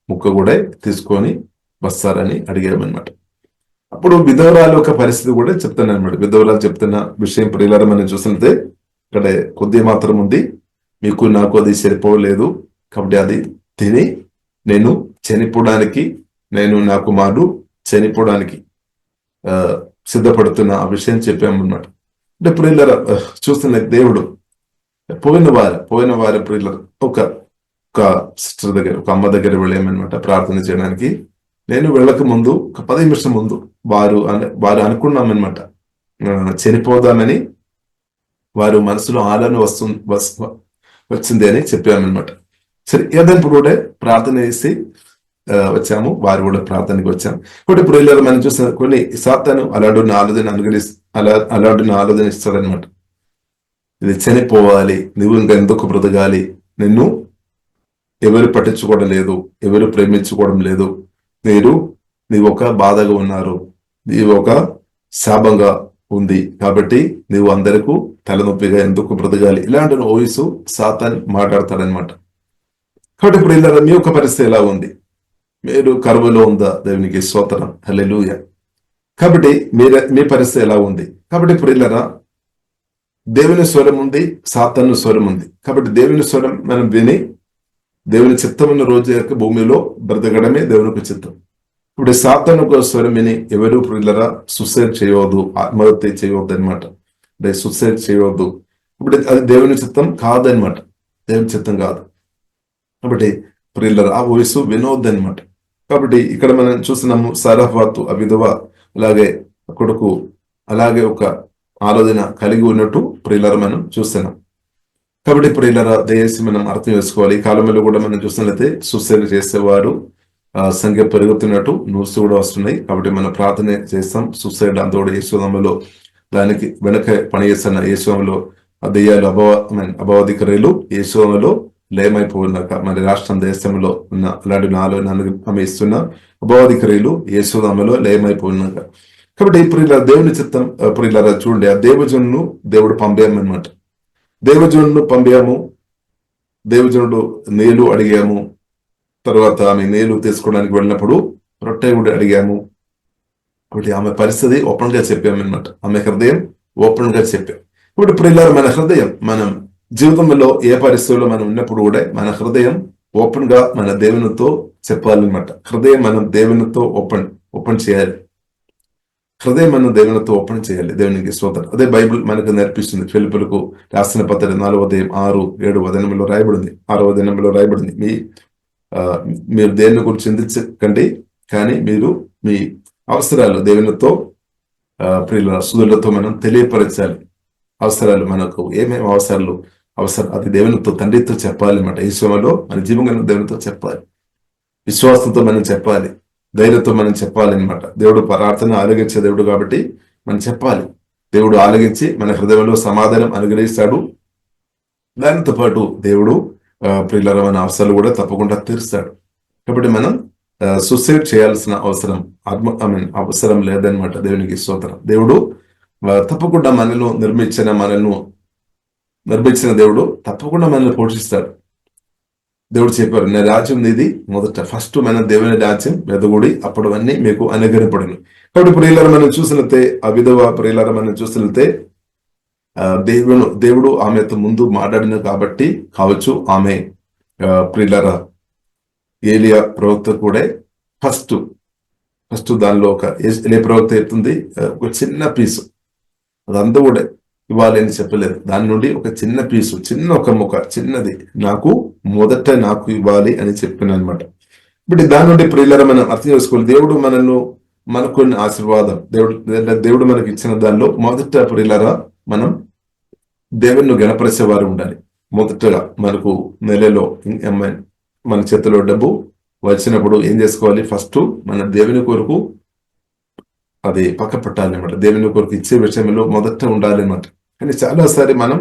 ముక్క కూడా తీసుకొని వస్తారని అడిగామన్నమాట. అప్పుడు విధవరాలు ఒక పరిస్థితి కూడా చెప్తాను అనమాట. విధవరాలు చెప్తున్న విషయం ప్రియులారా మనం చూసినట్టే, ఇక్కడ కొద్ది మాత్రం ఉంది, మీకు నాకు అది సరిపోలేదు, కాబట్టి అది తిని నేను చనిపోవడానికి, నేను నా కుమారుడు చనిపోవడానికి సిద్ధపడుతున్న ఆ విషయం చెప్పామన్నమాట. అంటే ప్రియులారా చూస్తున్న దేవుడు పోయిన వారం ప్రియులారా ఒక సిస్టర్ దగ్గర, ఒక అమ్మ దగ్గర వెళ్ళామన్నమాట ప్రార్థన చేయడానికి. నేను వెళ్ళక ముందు ఒక 10 నిమిషం ముందు వారు అనుకున్నామన్నమాట, చనిపోదామని వారు మనసులో ఆలోచన వచ్చింది అని చెప్పామన్నమాట. సరే ఏదైనా కూడా ప్రార్థన చేసి వచ్చాము, వారు కూడా ప్రార్థనకి వచ్చాము. కాబట్టి ఇప్పుడు మనం చూసిన కొన్ని సాతాను అలాంటి ఆలోచన ఇస్తారనమాట. ఇది చనిపోవాలి, నువ్వు ఇంకా ఎందుకు బ్రతకాలి, నిన్ను ఎవరు పట్టించుకోవడం లేదు, ఎవరు ప్రేమించుకోవడం లేదు, నీవు ఒక బాధగా ఉన్నారు, నీవు ఒక శాపంగా ఉంది, కాబట్టి నీవు అందరికీ తలనొప్పిగా ఎందుకు బ్రతకాలి, ఇలాంటి వయసు సాతాన్ మాట్లాడతాడనమాట. కాబట్టి ఇప్పుడు ఇలా మీ యొక్క పరిస్థితి ఎలా ఉంది, మీరు కరువులో ఉందా, దేవునికి స్తోత్రం, హల్లెలూయా. కాబట్టి మీ పరిస్థితి ఎలా ఉంది. కాబట్టి ఇప్పుడు ఇలా దేవుని స్వరం ఉంది, సాతాను స్వరం ఉంది. కాబట్టి దేవుని స్వరం మనం విని దేవుని చిత్తం ఉన్న రోజు యొక్క భూమిలో బ్రతకడమే దేవునికి చిత్తం. ఇప్పుడు సాతాను ఒక స్వరం విని ఎవరు ప్రియులరా సుసైడ్ చేయవద్దు, ఆత్మహత్య చేయవద్దు అనమాట. అంటే సుసైడ్ చేయవద్దు, ఇప్పుడు అది దేవుని చిత్తం కాదనమాట, దేవుని చిత్తం కాదు. కాబట్టి ప్రియులరా ఆ వయసు వినవద్దు అనమాట. కాబట్టి ఇక్కడ మనం చూస్తున్నాము, సారఫాతు ఆ విధవ అలాగే కొడుకు అలాగే ఒక ఆలోచన కలిగి ఉన్నట్టు ప్రియులరా మనం చూస్తున్నాం. కాబట్టి ప్రియులరా దయచేసి మనం అర్థం చేసుకోవాలి. ఈ కాలంలో కూడా మనం చూసినట్లయితే సూసైడ్ చేసేవారు సంఖ్య పెరుగుతున్నట్టు న్యూస్ కూడా వస్తున్నాయి. కాబట్టి మనం ప్రార్థన చేస్తాం. సూసైడ్ అంతా కూడా యేసునామములో దానికి వెనక పనిచేస్తున్న యేసునామములో దెయ్యాలు అపవాదికరులు యేసునామములో లయమైపోయినాక మన రాష్ట్రం దేశంలో ఉన్న అలాంటి ఆమె ఇస్తున్న అపవాదికరులు యేసునామములో లయమైపోయినాక. కాబట్టి ఇప్పుడు ఇలా దేవుని చిత్తం ఇప్పుడు ఇలా చూడండి, ఆ దేవజనును దేవుడు పంపామన్నమాట. దేవజనుడు పంపాము, దేవజనుడు నీళ్లు అడిగాము, తర్వాత ఆమె నీళ్లు తీసుకోవడానికి వెళ్ళినప్పుడు రొట్టె కూడా అడిగాము. కాబట్టి ఆమె పరిస్థితి ఓపెన్ గా చెప్పామన్నమాట, ఆమె హృదయం ఓపెన్ గా చెప్పాం. ఇప్పుడు ఇలా మన హృదయం మనం జీవితంలో ఏ పరిస్థితుల్లో మనం ఉన్నప్పుడు కూడా మన హృదయం ఓపెన్ గా మన దేవునితో చెప్పాలన్నమాట. హృదయం మనం దేవునితో ఓపెన్ చేయాలి. హృదయం మనం దేవునితో ఓపెన్ చేయాలి. దేవునికి స్తోత్రం. అదే బైబిల్ మనకు నేర్పిస్తుంది. ఫిలిప్పీయులకు రాసిన పత్రిక 4వ అధ్యాయం 6-7 వచనంలో రాయబడింది. 6వ వచనంలో రాయబడింది, మీరు దేని గురించి చింతించకండి, కానీ మీరు మీ అవసరాలు దేవునితో ప్రియుల సుధులతో మనం తెలియపరచాలి. అవసరాలు మనకు ఏమేమి అవసరం అది దేవునితో తండ్రితో చెప్పాలి అన్నమాట. ఈ సమయంలో మన జీవన దేవునితో చెప్పాలి, విశ్వాసంతో మనం చెప్పాలి, ధైర్యంతో మనం చెప్పాలి అనమాట. దేవుడు ప్రార్థన ఆలగించే దేవుడు కాబట్టి మనం చెప్పాలి. దేవుడు ఆలగించి మన హృదయంలో సమాధానం అనుగ్రహిస్తాడు. దానితో పాటు దేవుడు ప్రియులారా మన అవసరాలు కూడా తప్పకుండా తీరుస్తాడు. కాబట్టి మనం సూసైడ్ చేయాల్సిన అవసరం లేదనమాట. దేవునికి స్తోత్రం. దేవుడు తప్పకుండా మనల్ని నిర్మించిన దేవుడు తప్పకుండా మనల్ని పోషిస్తాడు. దేవుడు చెప్పారు, నా రాజ్యం నీది, మొదట ఫస్ట్ మన దేవుని రాజ్యం వెదగుడి, అప్పుడు అన్నీ మీకు అనుగ్రహపడను. కాబట్టి ప్రియులారా మనం చూసినట్టే, ఆ విధవ ప్రియులారా మనం చూసినట్టే దేవుడు ఆమెతో ముందు మాట్లాడిన కాబట్టి కావచ్చు, ఆమె ప్రియులారా ఏలియా ప్రవక్త కూడా ఫస్ట్ దానిలో ఏలియా ప్రవక్త చెప్తుంది ఒక చిన్న పీసు, అదంతా కూడా ఇవ్వాలి అని చెప్పలేదు. దాని నుండి ఒక చిన్న పీసు, ఒక ముక్క చిన్నది మొదట నాకు ఇవ్వాలి అని చెప్పాను అనమాట. ఇప్పుడు దాని నుండి ప్రియులారా మనం అర్థం చేసుకోవాలి, దేవుడు మనకు కొన్ని ఆశీర్వాదం దేవుడు మనకి ఇచ్చిన దానిలో మొదట ప్రియులారా మనం దేవుణ్ణి గణపరిచేవారు ఉండాలి. మొదటగా మనకు నెలలో మన చేతిలో డబ్బు వచ్చినప్పుడు ఏం చేసుకోవాలి, ఫస్ట్ మన దేవుని కొరకు అది పక్క పెట్టాలి అనమాట. దేవుని కొరకు ఇచ్చే విషయంలో మొదట ఉండాలి అనమాట. కానీ చాలాసారి మనం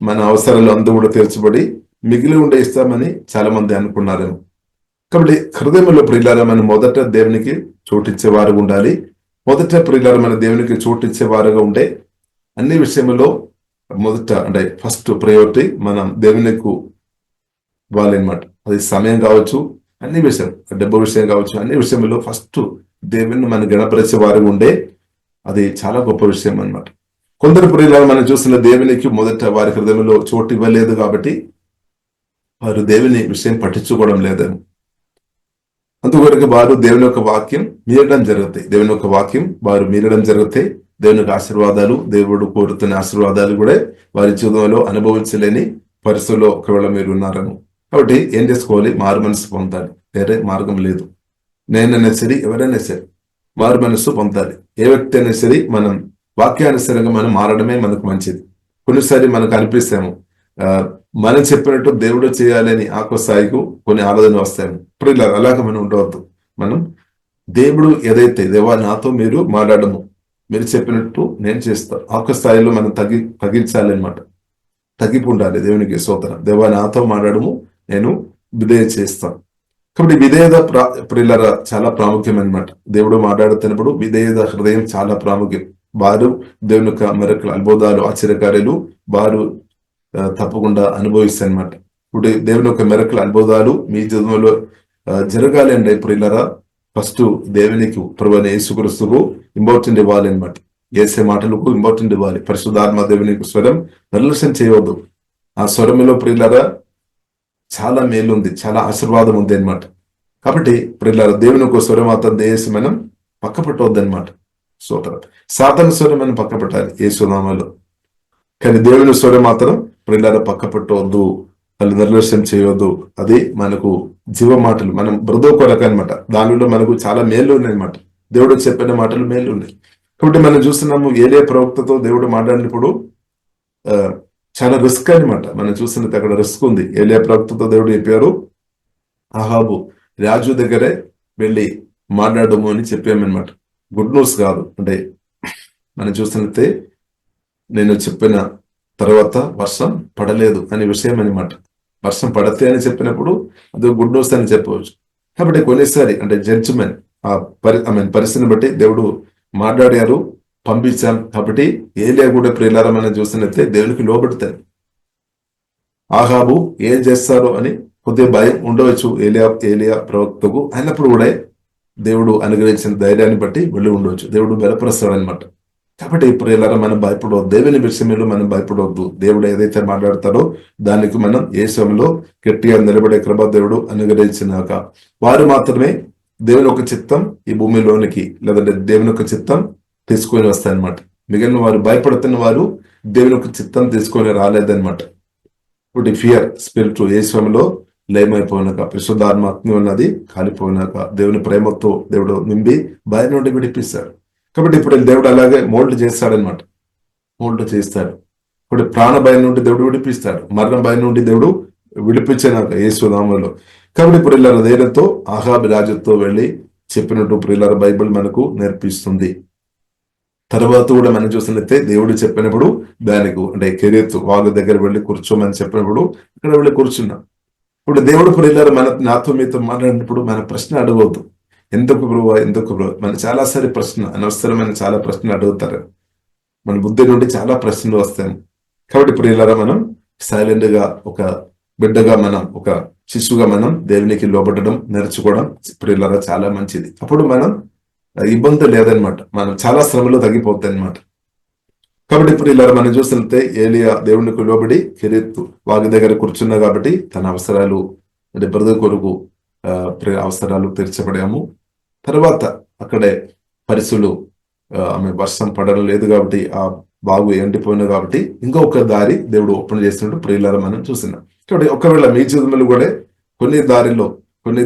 మన అవసరాలు అందరూ కూడా తీర్చబడి మిగిలి ఉండే ఇస్తామని చాలా మంది అనుకున్నారేమో. కాబట్టి హృదయంలో ప్రియులారా మనం మొదట దేవునికి చోటిచ్చేవారు ఉండాలి. మొదట ప్రియులారా మన దేవునికి చోటిచ్చేవారుగా ఉండే అన్ని విషయంలో మొదట అంటే ఫస్ట్ ప్రయారిటీ మనం దేవునికి ఇవ్వాలన్నమాట. అది సమయం కావచ్చు, అన్ని విషయం, డబ్బు విషయం కావచ్చు, అన్ని విషయంలో ఫస్ట్ దేవుని మనం గణపరిచే వారు ఉండే అది చాలా గొప్ప విషయం అన్నమాట. కొందరు ప్రియులను మనం చూసిన దేవునికి మొదట వారి హృదయంలో చోటు ఇవ్వలేదు కాబట్టి వారు దేవుని విషయం పట్టించుకోవడం లేదేమో. అందుకొరకు వారు దేవుని యొక్క వాక్యం మీరడం జరుగుతాయి. దేవుని యొక్క వాక్యం వారు మీరడం జరుగుతాయి. దేవుని యొక్క ఆశీర్వాదాలు, దేవుడు కోరుతున్న ఆశీర్వాదాలు కూడా వారి జీవితంలో అనుభవించలేని పరిస్థితుల్లో ఒకవేళ మీరు ఉన్నారను. కాబట్టి ఏం చేసుకోవాలి, మారు మనసు పొందాలి. వేరే మార్గం లేదు. నేనైనా సరే, ఎవరైనా సరే మారు మనసు పొందాలి. ఏ వ్యక్తి అయినా సరే మనం వాక్యానుసారంగా మనం మారడమే మనకు మంచిది. కొన్నిసారి మనకు అనిపిస్తాము మనం చెప్పినట్టు దేవుడు చేయాలని ఆత్మస్థాయికు కొన్ని ఆలోచన వస్తాము. ఇప్పుడు ఇలా అలాగే మనం ఉండవద్దు. మనం దేవుడు ఏదైతే దేవా నాతో మీరు మాట్లాడము, మీరు చెప్పినట్టు నేను చేస్తాను, ఆత్మస్థాయిలో మనం తగ్గించాలన్నమాట. తగ్గిపు ఉండాలి. దేవునికి స్తోత్రం. దేవా నాతో మాట్లాడము, నేను విధేయ చేస్తాను. కాబట్టి విధేయత ప్రియులారా చాలా ప్రాముఖ్యం అనమాట. దేవుడు మాట్లాడుతున్నప్పుడు విధేయత హృదయం చాలా ప్రాముఖ్యం. వారు దేవుని యొక్క మెరకులు, అద్భుతాలు, ఆశ్చర్యకార్యాలు వారు తప్పకుండా అనుభవిస్తారనమాట. ఇప్పుడు దేవుని యొక్క మెరకులు, అద్భుతాలు మీ జీవితంలో జరగాలి అంటే ప్రియులారా ఫస్ట్ దేవునికి ప్రభువైన యేసుక్రీస్తుకు ఇంపార్టెంట్ ఇవ్వాలి అనమాట. చేసే మాటలకు ఇంపార్టెంట్ ఇవ్వాలి. పరిశుద్ధాత్మ దేవునికి స్వరం నిర్లక్ష్యం చేయవద్దు. ఆ స్వరంలో ప్రియులారా చాలా మేలు ఉంది, చాలా ఆశీర్వాదం ఉంది అనమాట. కాబట్టి ప్రియులారా దేవుని యొక్క స్వరం మాత్రం దేశ మనం పక్క పెట్టవద్దు అనమాట. సాతాను స్వరం మనం పక్క పెట్టాలి యేసునామములో. కానీ దేవుని స్వరం మాత్రం ప్రియులారా పక్క పెట్టవద్దు, వాళ్ళు నిర్లక్ష్యం చేయవద్దు. అది మనకు జీవ మాటలు, మనం బ్రదో కొరకు అనమాట. దానిలో మనకు చాలా మేలు ఉన్నాయి అనమాట. దేవుడు చెప్పిన మాటలు మేలు ఉన్నాయి. కాబట్టి మనం చూస్తున్నాము ఏలియా ప్రవక్తతో దేవుడు మాట్లాడినప్పుడు చాలా రిస్క్ అనమాట. మనం చూసినట్టు అక్కడ రిస్క్ ఉంది. ఏలియా ప్రవక్తతో దేవుడు చెప్పారు, అహాబు రాజు దగ్గరే వెళ్ళి మాట్లాడము అని చెప్పామన్నమాట. గుడ్ న్యూస్ కాదు. అంటే మనం చూసినట్టే నేను చెప్పిన తర్వాత వర్షం పడలేదు అనే విషయం అనమాట. వర్షం పడతే అని చెప్పినప్పుడు అది గుడ్ న్యూస్ అని చెప్పవచ్చు. కాబట్టి కొన్నిసారి అంటే జడ్జిమెంట్ పరిస్థితిని బట్టి దేవుడు మాట్లాడారు, పంపించాం. కాబట్టి ఏలియా కూడా ప్రియులారా మనం చూసినట్లయితే దేవునికి లోబడతారు. ఆహాబు ఏం చేస్తారో అని కొద్దిగా భయం ఉండవచ్చు ఏలియా ప్రవక్తకు. అయినప్పుడు కూడా దేవుడు అనుగ్రహించిన ధైర్యాన్ని బట్టి వెళ్ళి ఉండవచ్చు. దేవుడు బలపరుస్తాడు అనమాట. కాబట్టి ప్రియులారా మనం భయపడవద్దు. దేవుని విషయంలో మనం భయపడవద్దు. దేవుడు ఏదైతే మాట్లాడతాడో దానికి మనం ఏ సమయంలో గట్టిగా నిలబడే కృప దేవుడు అనుగ్రహించినాక వారు మాత్రమే దేవుని ఒక చిత్తం ఈ భూమిలోనికి, లేదంటే దేవుని ఒక చిత్తం తీసుకొని వస్తాయన్నమాట. మిగిలిన వారు భయపడుతున్న వారు దేవుని యొక్క చిత్తం తీసుకొని రాలేదన్నమాట. ఇప్పుడు ఫియర్ స్పిరిట్ యేసులో లయమైపోయినాక, పరిశుద్ధాత్మ అగ్ని ఉన్నది కాలిపోయినాక, దేవుని ప్రేమతో దేవుడు నింపి భయం నుండి విడిపిస్తాడు. కాబట్టి ఇప్పుడు దేవుడు అలాగే మోల్డ్ చేస్తాడనమాట, మోల్డ్ చేస్తాడు. ఇప్పుడు ప్రాణ భయం నుండి దేవుడు విడిపిస్తాడు, మరణ భయం నుండి దేవుడు విడిపించినాక యేసునామములో. కాబట్టి ఇప్పుడు ఇలా ధైర్యంతో ఆహాబు రాజుతో వెళ్ళి చెప్పినట్టు ప్రియులారా బైబిల్ మనకు నేర్పిస్తుంది. తర్వాత కూడా మనం చూసినట్లయితే దేవుడు చెప్పినప్పుడు దానికి అంటే కెరీత్ వాగు దగ్గర వెళ్ళి కూర్చోమని చెప్పినప్పుడు ఇక్కడ వెళ్ళి కూర్చున్నాం. ఇప్పుడు దేవుడు ప్రియులారా నాతో మీతో మాట్లాడినప్పుడు మన ప్రశ్న అడగవద్దు, ఎందుకు బ్రువా ఎందుకు బ్రువా. మన చాలాసారి ప్రశ్న అనవసరమైన చాలా ప్రశ్నలు అడుగుతారు, మన బుద్ధి నుండి చాలా ప్రశ్నలు వస్తాయి. కాబట్టి ప్రియులారా మనం సైలెంట్ గా ఒక బిడ్డగా మనం ఒక శిశువుగా మనం దేవునికి లోబడడం నేర్చుకోవడం ప్రియులారా చాలా మంచిది. అప్పుడు మనం ఇబ్బంది లేదనమాట, మనం చాలా శ్రమలో తగ్గిపోతాయి అనమాట. కాబట్టి ఇప్పుడు ఇలా మనం చూసినట్లయితే ఏలియా దేవునికి లోబడి కెరీతు వాగి దగ్గర కూర్చున్నా కాబట్టి తన అవసరాలు అంటే బ్రదర్ కొరకు అవసరాలు తీర్చబడాము. తర్వాత అక్కడే పరిస్థితులు ఆమె వర్షం పడడం లేదు కాబట్టి ఆ బాగు ఎండిపోయినా కాబట్టి ఇంకొక దారి దేవుడు ఓపెన్ చేసినట్టు ప్రియులారా మనం చూసినాం. కాబట్టి ఒకవేళ మీ జీవితంలో కూడా కొన్ని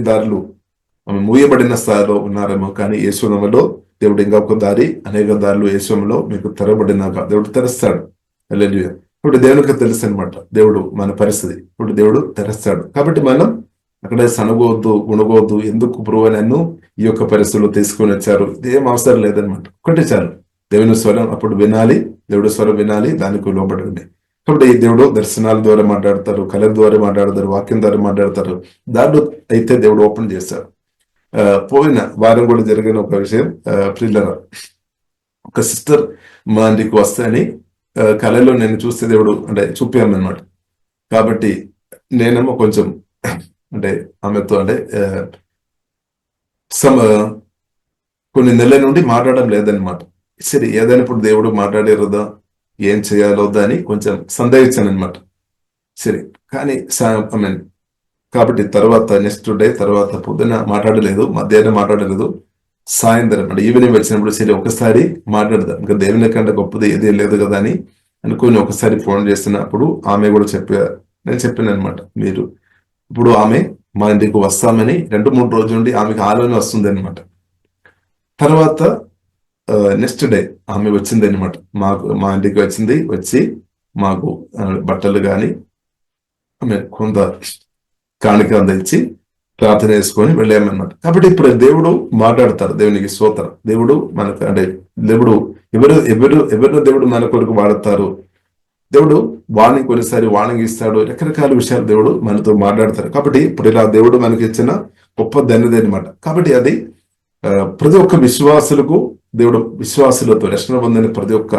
దారులు ఆమె మూయబడిన స్థాయిలో ఉన్నారేమో, కానీ యేసునామములో దేవుడు ఇంకా ఒక దారి, అనేక దారులు యేసునామములో మీకు తెరబడినాక దేవుడు తెరుస్తాడు. హల్లెలూయా. ఇప్పుడు దేవునికి తెలుసు అనమాట దేవుడు మన పరిస్థితి, ఇప్పుడు దేవుడు తెరుస్తాడు. కాబట్టి మనం అక్కడే సనగవద్దు, గుణగవద్దు, ఎందుకు బ్రువా నన్ను ఈ యొక్క పరిస్థితుల్లో తీసుకొని వచ్చారు, ఇదేం అవసరం లేదనమాట. ఒకటి చాలు, దేవుని స్వరం అప్పుడు వినాలి, దేవుడి స్వరం వినాలి, దానికి లోబడండి. కాబట్టి దేవుడు దర్శనాల ద్వారా మాట్లాడతారు, కళల ద్వారా మాట్లాడతారు, వాక్యం ద్వారా మాట్లాడతారు. దాంట్లో అయితే దేవుడు ఓపెన్ చేస్తారు. పోయిన వారం కూడా జరిగిన ఒక విషయం, ప్రియులారా ఒక సిస్టర్ మా ఇంటికి వస్తాయని కళలో నేను చూస్తే దేవుడు అంటే చూపామన్నమాట. కాబట్టి నేనేమో కొంచెం అంటే ఆమెతో అంటే కొన్ని నెలల నుండి మాట్లాడడం లేదనమాట. సరే ఏదైనా ఇప్పుడు దేవుడు మాట్లాడేరుదా, ఏం చేయాలో అని కొంచెం సందేహించాను అనమాట. సరే కానీ కాబట్టి తర్వాత నెక్స్ట్ డే తర్వాత పొద్దున మాట్లాడలేదు, మధ్యాహ్నం మాట్లాడలేదు, సాయంత్రం అంటే ఈవినింగ్ వచ్చినప్పుడు సరే ఒకసారి మాట్లాడదాం, ఇంకా దేవుని కంటే గొప్పది ఏది లేదు కదా అని అనుకుని ఒకసారి ఫోన్ చేస్తున్నప్పుడు ఆమె కూడా నేను చెప్పాను అనమాట, మీరు ఇప్పుడు ఆమె మా ఇంటికి వస్తామని 2-3 రోజుల నుండి ఆమెకు ఆలోచన వస్తుంది అనమాట. తర్వాత నెక్స్ట్ డే ఆమె వచ్చింది అనమాట, మా ఇంటికి వచ్చి మాకు బట్టలు కానీ ఆమె కొంత కాಣಿక అందించి ప్రార్థన చేసుకొని వెళ్ళామన్నమాట. కాబట్టి ఇప్పుడు దేవుడు మాట్లాడతారు, దేవునికి స్తోత్రం. దేవుడు మనకు అంటే దేవుడు ఎవరు దేవుడు మన కొరకు వాడతారు. దేవుడు కొన్నిసారి వార్నింగ్ ఇస్తాడు, రకరకాల విషయాలు దేవుడు మనతో మాట్లాడతారు. కాబట్టి ఇప్పుడు ఇలా దేవుడు మనకి ఇచ్చిన గొప్ప ధన్యత అనమాట. కాబట్టి అది ప్రతి ఒక్క దేవుడు విశ్వాసులతో రక్షణ పొందిన ప్రతి ఒక్క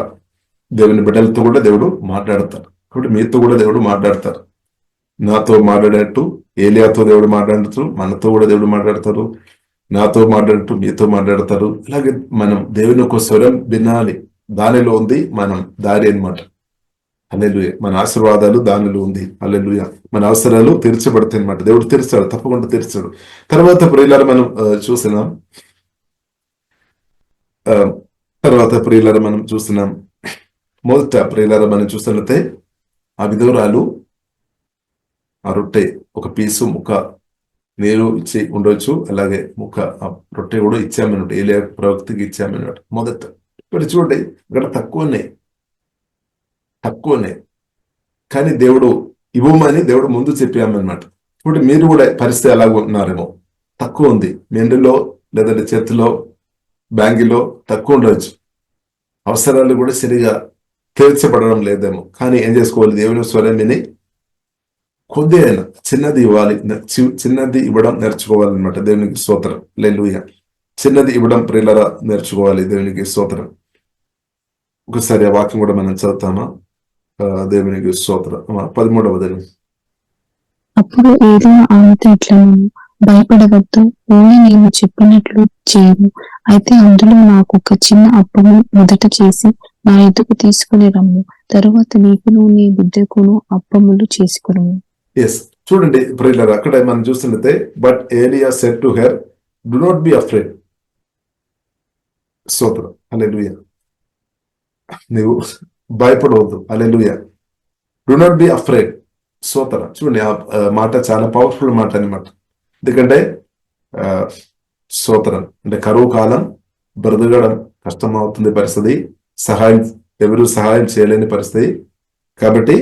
దేవుని బిడ్డలతో కూడా దేవుడు మాట్లాడతారు. కాబట్టి మీతో కూడా దేవుడు మాట్లాడతారు. నాతో మాట్లాడేట్టు ఏలియాతో దేవుడు మాట్లాడుతూ మనతో కూడా దేవుడు మాట్లాడతారు, నాతో మాట్లాడుతూ మీతో మాట్లాడతారు. అలాగే మనం దేవుని ఒక స్వరం వినాలి, దానిలో ఉంది మనం దారి అనమాట. హల్లెలూయా. మన ఆశీర్వాదాలు దానిలో ఉంది. హల్లెలూయా. మన అవసరాలు తీర్చబడతాయి అనమాట. దేవుడు తీర్చాడు, తప్పకుండా తీర్చాడు. తర్వాత ప్రియులారా మనం చూసినాం, మొదట ప్రియులారా మనం చూసినట్లయితే ఆ విధవరాలు ఆ రొట్టె ఒక పీసు ముక్క నీరు ఇచ్చి ఉండొచ్చు, అలాగే ముక్క ఆ రొట్టె కూడా ఇచ్చామన్నట్టు, ఏలియా ప్రవక్తకి ఇచ్చామన్నట్టు. మొదట ఇప్పుడు చూడండి, ఇక్కడ తక్కువనే కానీ దేవుడు ఇవ్వమని దేవుడు ముందు చెప్పామన్నమాట. ఇప్పుడు మీరు కూడా పరిస్థితి ఎలాగ ఉన్నారేమో, తక్కువ ఉంది మీ ఇంటిలో లేదంటే చేతిలో బ్యాంకులో తక్కువ ఉండవచ్చు, అవసరాలు కూడా సరిగా తీర్చబడడం లేదేమో. కానీ ఏం చేసుకోవాలి, దేవుని స్వరం విని కొద్ది అయినా చిన్నది ఇవ్వాలి, చిన్నది ఇవ్వడం నేర్చుకోవాలన్నమాట. దేవునికి స్తోత్రం. హల్లెలూయా. చిన్నది ఇవ్వడం ప్రియులారా నేర్చుకోవాలి, దేవునికి స్తోత్రం. ఒకసారి ఆ వాక్యం కూడా మనం చదువుతామా? దేవునికి స్తోత్రం. 13వ వచనం. అప్పుడు ఏలియా ఆమెతో ఇట్లనెను, భయపడవద్దు, ఓన్లీ నేను చెప్పినట్లు చేయము. అయితే అందులో నాకు ఒక చిన్న అప్పము మొదట చేసి నా ఎదుకు తీసుకుని రమ్ము, తరువాత నీకును నీ బిడ్డకును అప్పములు చేసుకును. ఎస్, చూడండి ప్రియులారా, అక్కడ మనం చూస్తుంటే but Elijah said to her, do not be afraid. స్తోత్రం. హల్లెలూయా. నీవు భయపడవద్దు. Hallelujah. Do not be afraid. స్తోత్రం. చూడండి ఆ మాట చాలా పవర్ఫుల్ మాట అనమాట. ఎందుకంటే స్తోత్రం అంటే కరువు కాలం, బ్రతకడం కష్టం అవుతుంది పరిస్థితి, ఎవరు సహాయం చేయలేని పరిస్థితి. కాబట్టి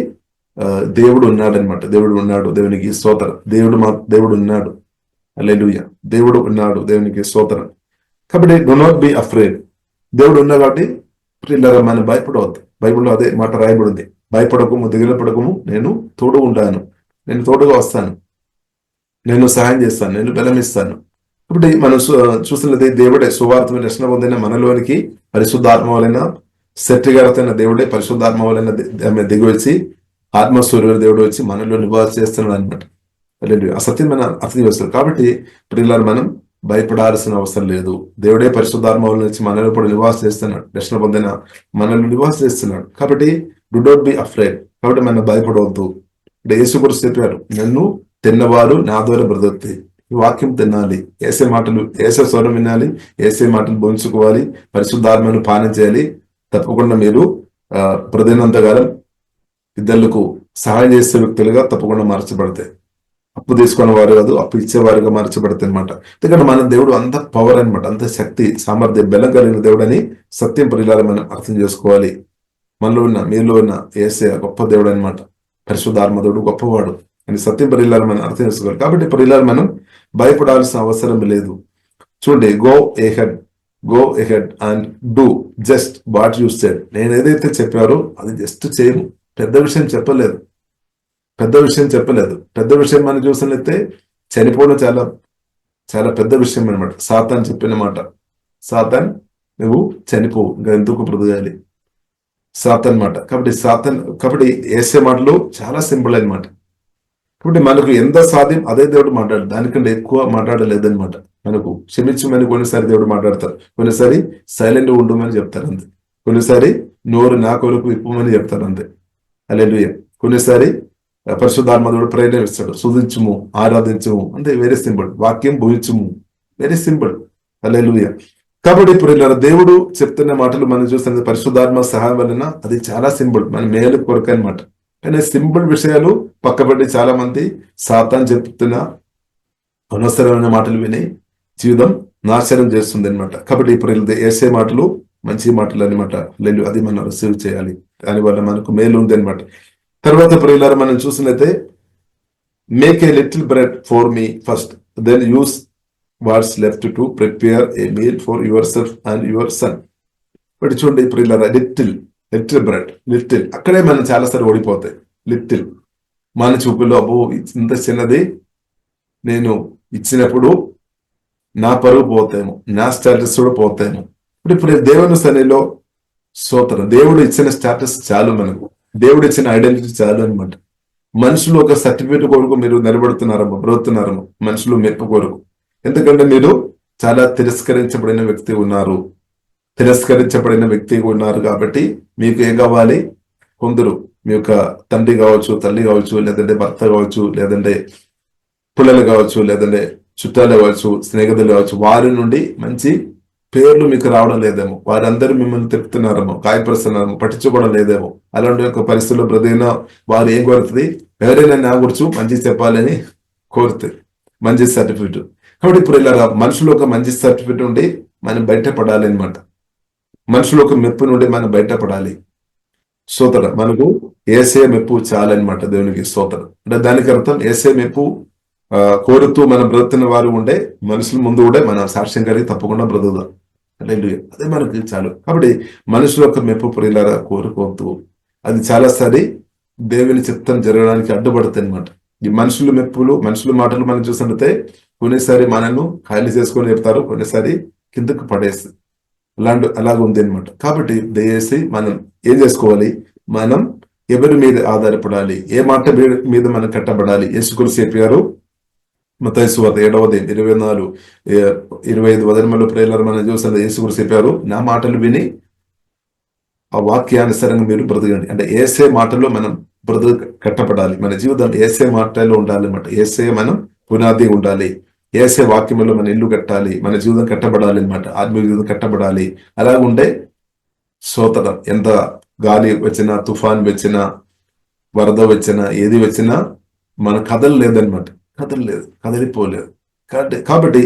దేవుడు ఉన్నాడనమాట. దేవుడు ఉన్నాడు. దేవునికి స్తోత్రం. దేవుడు ఉన్నాడు. హల్లెలూయా. దేవుడు ఉన్నాడు. దేవునికి స్తోత్రం. కాబట్టి డు నాట్ బి అఫ్రేడ్. దేవుడు ఉన్నా కాబట్టి ప్రియులారా మనం భయపడవద్దు. బైబిల్లో అదే మాట రాయబడింది. భయపడకము, దిగులు పడకము, నేను తోడు ఉంటాను, నేను తోడుగా వస్తాను, నేను సహాయం చేస్తాను, నేను బలమిస్తాను. కాబట్టి మనం చూసినది దేవుడే సువార్త రక్షణ పొందిన మనలోనికి పరిశుద్ధాత్మ వలన శక్తిగతమైన దేవుడే పరిశుద్ధాత్మ వలన దిగి వచ్చి ఆత్మస్వరూప దేవుడు వచ్చి మనలో నివాస చేస్తున్నాడు అనమాట. ఆ సత్యం మనం అర్థం చేస్తారు. కాబట్టి ప్రియులారా మనం భయపడాల్సిన అవసరం లేదు. దేవుడే పరిశుద్ధాత్మ వలన వచ్చి మనలో కూడా నివాస చేస్తున్నాడు. రక్షణ పొందిన మనలో నివాస చేస్తున్నాడు. కాబట్టి డు నాట్ బి అఫ్రేడ్. కాబట్టి మనం భయపడవద్దు. అంటే యేసు గురించి చెప్పారు, నన్ను తిన్నవారు నా ద్వారా బ్రతుకుతాయి. ఈ వాక్యం తినాలి, ఏసే మాటలు, ఏసే స్వరం వినాలి, ఏసే మాటలు బోధించుకోవాలి, పరిశుద్ధాత్మను పానం చేయాలి. తప్పకుండా మీరు ప్రతినంతకాలం ఇద్దరులకు సహాయం చేసే వ్యక్తులుగా తప్పకుండా మార్చబడతాయి. అప్పు తీసుకున్న వారు కాదు, అప్పు ఇచ్చేవారుగా మార్చబడతాయి అనమాట. ఎందుకంటే మన దేవుడు అంత పవర్ అనమాట, అంత శక్తి, సామర్థ్యం, బలం కలిగిన దేవుడు అని సత్యం ప్రియులారా మనం అర్థం చేసుకోవాలి. మనలో ఉన్న, మీలో ఉన్న యేసే గొప్ప దేవుడు అనమాట. పరిశుద్ధాత్మ దేవుడు గొప్పవాడు అని సత్యం ప్రియులారా మనం అర్థం చేసుకోవాలి. కాబట్టి ప్రియులారా మనం భయపడాల్సిన అవసరం లేదు. చూడండి, go ahead and do just what you said. నేను ఏదైతే చెప్పారో అది జస్ట్ చేయము. పెద్ద విషయం చెప్పలేదు. పెద్ద విషయం మనం చూసినట్లయితే చనిపోవడం చాలా చాలా పెద్ద విషయం అనమాట. సాతాన్ చెప్పిన మాట, సాతాన్ నువ్వు చనిపోవు, ఇంకా ఎందుకు బ్రతకాలి, సాతాన్ మాట. కాబట్టి యేసే మాటలు చాలా సింపుల్ అనమాట. కాబట్టి మనకు ఎంత సాధ్యం అదే దేవుడు మాట్లాడు, దానికంటే ఎక్కువ మాట్లాడలేదనమాట. మనకు క్షమించమని కొన్నిసారి దేవుడు మాట్లాడతారు, కొన్నిసారి సైలెంట్ ఉండమని చెప్తారు అంతే, కొన్నిసారి నోరు నా కొరకు విప్పమని చెప్తారు అంతే. హల్లెలూయా. కొన్నిసారి పరిశుద్ధాత్మ దేవుడు ప్రేరణ ఇస్తాడు, స్తుతించుము, ఆరాధించుము, అంటే వెరీ సింపుల్. వాక్యం భూయించుము, వెరీ సింపుల్. హల్లెలూయా. కాబట్టి ఇప్పుడు దేవుడు చెప్తున్న మాటలు మనం చూస్తున్న పరిశుద్ధాత్మ సహాయం వలన అది చాలా సింపుల్, మన మేలు కొరకు అనమాట. కానీ సింపుల్ విషయాలు పక్కబడి చాలా మంది సాతాన్ చెప్తున్న అనవసరమైన మాటలు విని జీవితం నాశనం చేస్తుంది అనమాట. కాబట్టి ఇప్పుడు యేసే మాటలు మంచి మాటలు అనమాట. లేదు, అది మనం రిసీవ్ చేయాలి, దానివల్ల మనకు మేలు ఉంది అనమాట. తర్వాత ప్రియులారా మనం చూసినైతే make a little bread for me first, then use what's left to prepare a meal for yourself and your son. But చూడండి ప్రియులారా, లిటిల్ బ్రెడ్, లిటిల్ అక్కడే మనం చాలాసార్లు ఓడిపోతాయి. లిటిల్ మన చూపులో అబ్బో ఇంత చిన్నది నేను ఇచ్చినప్పుడు నా పరువు పోతేమో, నా స్టేటస్ కూడా పోతేమో. ఇప్పుడు దేవుని సన్నిధిలో స్తోత్రం, దేవుడు ఇచ్చిన స్టేటస్ చాలు, మనకు దేవుడు ఇచ్చిన ఐడెంటిటీ చాలు అనమాట. మనుషులు ఒక సర్టిఫికేట్ కొరకు మీరు నిలబడుతున్నారమ్మో, బ్రతుకుతున్నారమ్మో, మనుషులు మెప్పు కొరకు. ఎందుకంటే మీరు చాలా తిరస్కరించబడిన వ్యక్తి ఉన్నారు కాబట్టి మీకు ఏం కావాలి, కొందరు మీ యొక్క తండ్రి కావచ్చు, తల్లి కావచ్చు, లేదంటే భర్త కావచ్చు, లేదంటే పిల్లలు కావచ్చు, లేదంటే చుట్టాలు కావచ్చు, స్నేహితులు కావచ్చు, వారి నుండి మంచి పేర్లు మీకు రావడం లేదేమో, వారందరూ మిమ్మల్ని తిప్పుతున్నారేమో, గాయపరుస్తున్నారేమో, పట్టించుకోవడం లేదేమో. అలాంటి ఒక పరిస్థితుల్లో బ్రతికిన వారు ఏం కోరుతుంది, ఎవరైనా నా గురించి మంచి చెప్పాలని కోరుతుంది, మంచి సర్టిఫికెట్. కాబట్టి ఇప్పుడు ఇలా మనుషులు ఒక మంచి సర్టిఫికెట్ నుండి మనం బయటపడాలి అనమాట. మనుషులు ఒక మెప్పు నుండి మనం బయటపడాలి. స్తోత్రం. మనకు యేసే మెప్పు చాలన్నమాట. దేవునికి స్తోత్రం. అంటే దానికి అర్థం యేసే మెప్పు కోరుతూ మనం బ్రతుకుతున్న వారు ఉండే మనుషుల ముందు కూడా మనం సాక్ష్యం కలిగి తప్పకుండా బ్రతుకుదాం. అదే మనకి చాలు. కాబట్టి మనుషుల యొక్క మెప్పు ప్రియులారా కోరుకోవద్దు. అది చాలాసారి దేవుని చిత్తం జరగడానికి అడ్డుపడుతుంది అనమాట. ఈ మనుషుల మెప్పులు, మనుషుల మాటలు మనం చూస్తుంటే కొన్నిసారి మనల్ని ఖాళీ చేసుకొని చెప్తారు, కొన్నిసారి కిందకు పడేస్తుంది. అలాగ ఉంది అనమాట. కాబట్టి దయచేసి మనం ఏం చేసుకోవాలి, మనం ఎవరి మీద ఆధారపడాలి, ఏ మాట మీద మనం కట్టబడాలి. యేసుక్రీస్తు చెప్పారు మత్తయి సువార్త 7:24-25 వచనంలో ప్రేరణ మనం చూసిన యేసుక్రీస్తు చెప్పారు, నా మాటలు విని ఆ వాక్యానుసారంగా మీరు బ్రతకండి. అంటే యేసే మాటల్లో మనం కట్టబడాలి. మన జీవితం యేసే మాటల్లో ఉండాలి అన్నమాట. యేసే మనం పునాది ఉండాలి. యేసే వాక్యంలో మన ఇల్లు కట్టాలి, మన జీవితం కట్టబడాలి అనమాట. ఆత్మీయ జీవితం కట్టబడాలి. అలాగుంటే స్తోత్రం. ఎంత గాలి వచ్చినా, తుఫాన్ వచ్చినా, వరద వచ్చినా, ఏది వచ్చినా మన కథలు లేదనమాట. కథలు లేదు, కదలిపోలేదు. కాబట్టి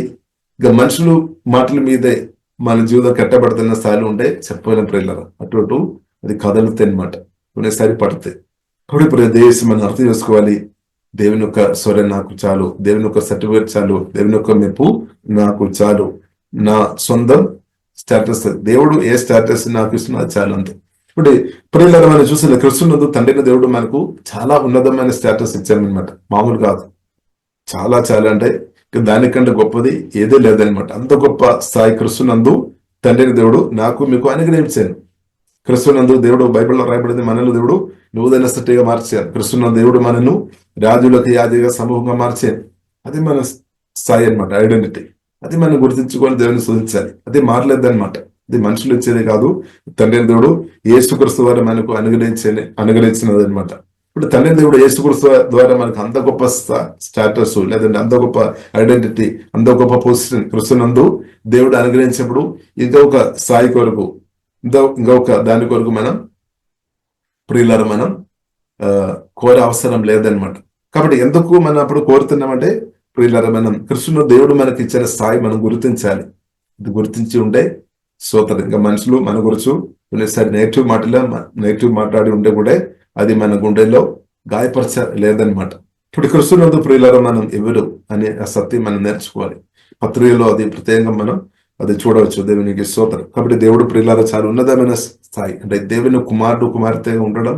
ఇక మనుషులు మాటల మీదే మన జీవితం కట్టబడుతున్న స్థాయిలో ఉంటే చెప్పలేం ప్రియులారా. అటు అది కదలుతాయి అనమాట, కొన్నిసారి పడతాయి. కాబట్టి ఇప్పుడు దేశం మనం అర్థం చేసుకోవాలి. దేవుని యొక్క స్వరం నాకు చాలు, దేవుని యొక్క సర్టిఫికేట్ చాలు, దేవుని యొక్క మెప్పు నాకు చాలు. నా సొంతం స్టేటస్, దేవుడు ఏ స్టేటస్ నాకు ఇస్తున్నా అది చాలు అంతే. ఇప్పుడు ప్రియులారా, మనం చూసిన క్రిస్తునందు తండ్రిని దేవుడు మనకు చాలా ఉన్నతమైన స్టేటస్ ఇచ్చామన్నమాట. మామూలు కాదు, చాలా చాలా అంటే దానికంటే గొప్పది ఏదే లేదనమాట. అంత గొప్ప స్థాయి క్రిస్తునందు తండ్రిని దేవుడు నాకు మీకు అనుగ్రహించాను. క్రిస్తునందు దేవుడు, బైబిల్లో రాయబడింది, మనలో దేవుడు నూతన సృష్టిగా మార్చారు. క్రిస్తునందు దేవుడు మనను రాజులకు యాదిగా సమూహంగా మార్చారు. అది మన స్థాయి అనమాట, ఐడెంటిటీ. అది మనం గుర్తించుకొని దేవుని స్తుతించాలి. అది మారలేదన్నమాట. ఇది మనుషులు ఇచ్చేది కాదు, తండ్రి దేవుడు యేసుక్రీస్తు ద్వారా మనకు అనుగ్రహించినది అనమాట. ఇప్పుడు తండ్రి దేవుడు యేసుక్రీస్తు ద్వారా మనకు అంత గొప్ప స్టాటస్, లేదంటే అంత గొప్ప ఐడెంటిటీ, అంత గొప్ప పొజిషన్ క్రిస్తునందు దేవుడు అనుగ్రహించినప్పుడు ఇంకొక స్థాయి కొరకు, ఇంకొక దాని కొరకు మనం ప్రియులారా మనం కోరే అవసరం లేదనమాట. కాబట్టి ఎందుకు మనం అప్పుడు కోరుతున్నామంటే, ప్రియులారా మనం కృష్ణుడు దేవుడు మనకి ఇచ్చిన స్థాయి మనం గుర్తించాలి. ఇది గుర్తించి ఉంటే స్తోత్రం. ఇంకా మనుషులు మన గురించి కొన్నిసారి నెగిటివ్ మాట్లాడి ఉంటే కూడా అది మన గుండెల్లో గాయపరచ లేదనమాట. ఇప్పుడు కృష్ణుడు ప్రియులారా మనం ఎవరు అనే ఆ సత్యం మనం నేర్చుకోవాలి. పత్రికలో అది ప్రత్యేకంగా మనం అది చూడవచ్చు. దేవునికి స్తోత్రం. కాబట్టి దేవుడు ప్రియులారా చాలా ఉన్నతమైన స్థాయి, అంటే దేవుని కుమారుడు కుమార్తెగా ఉండడం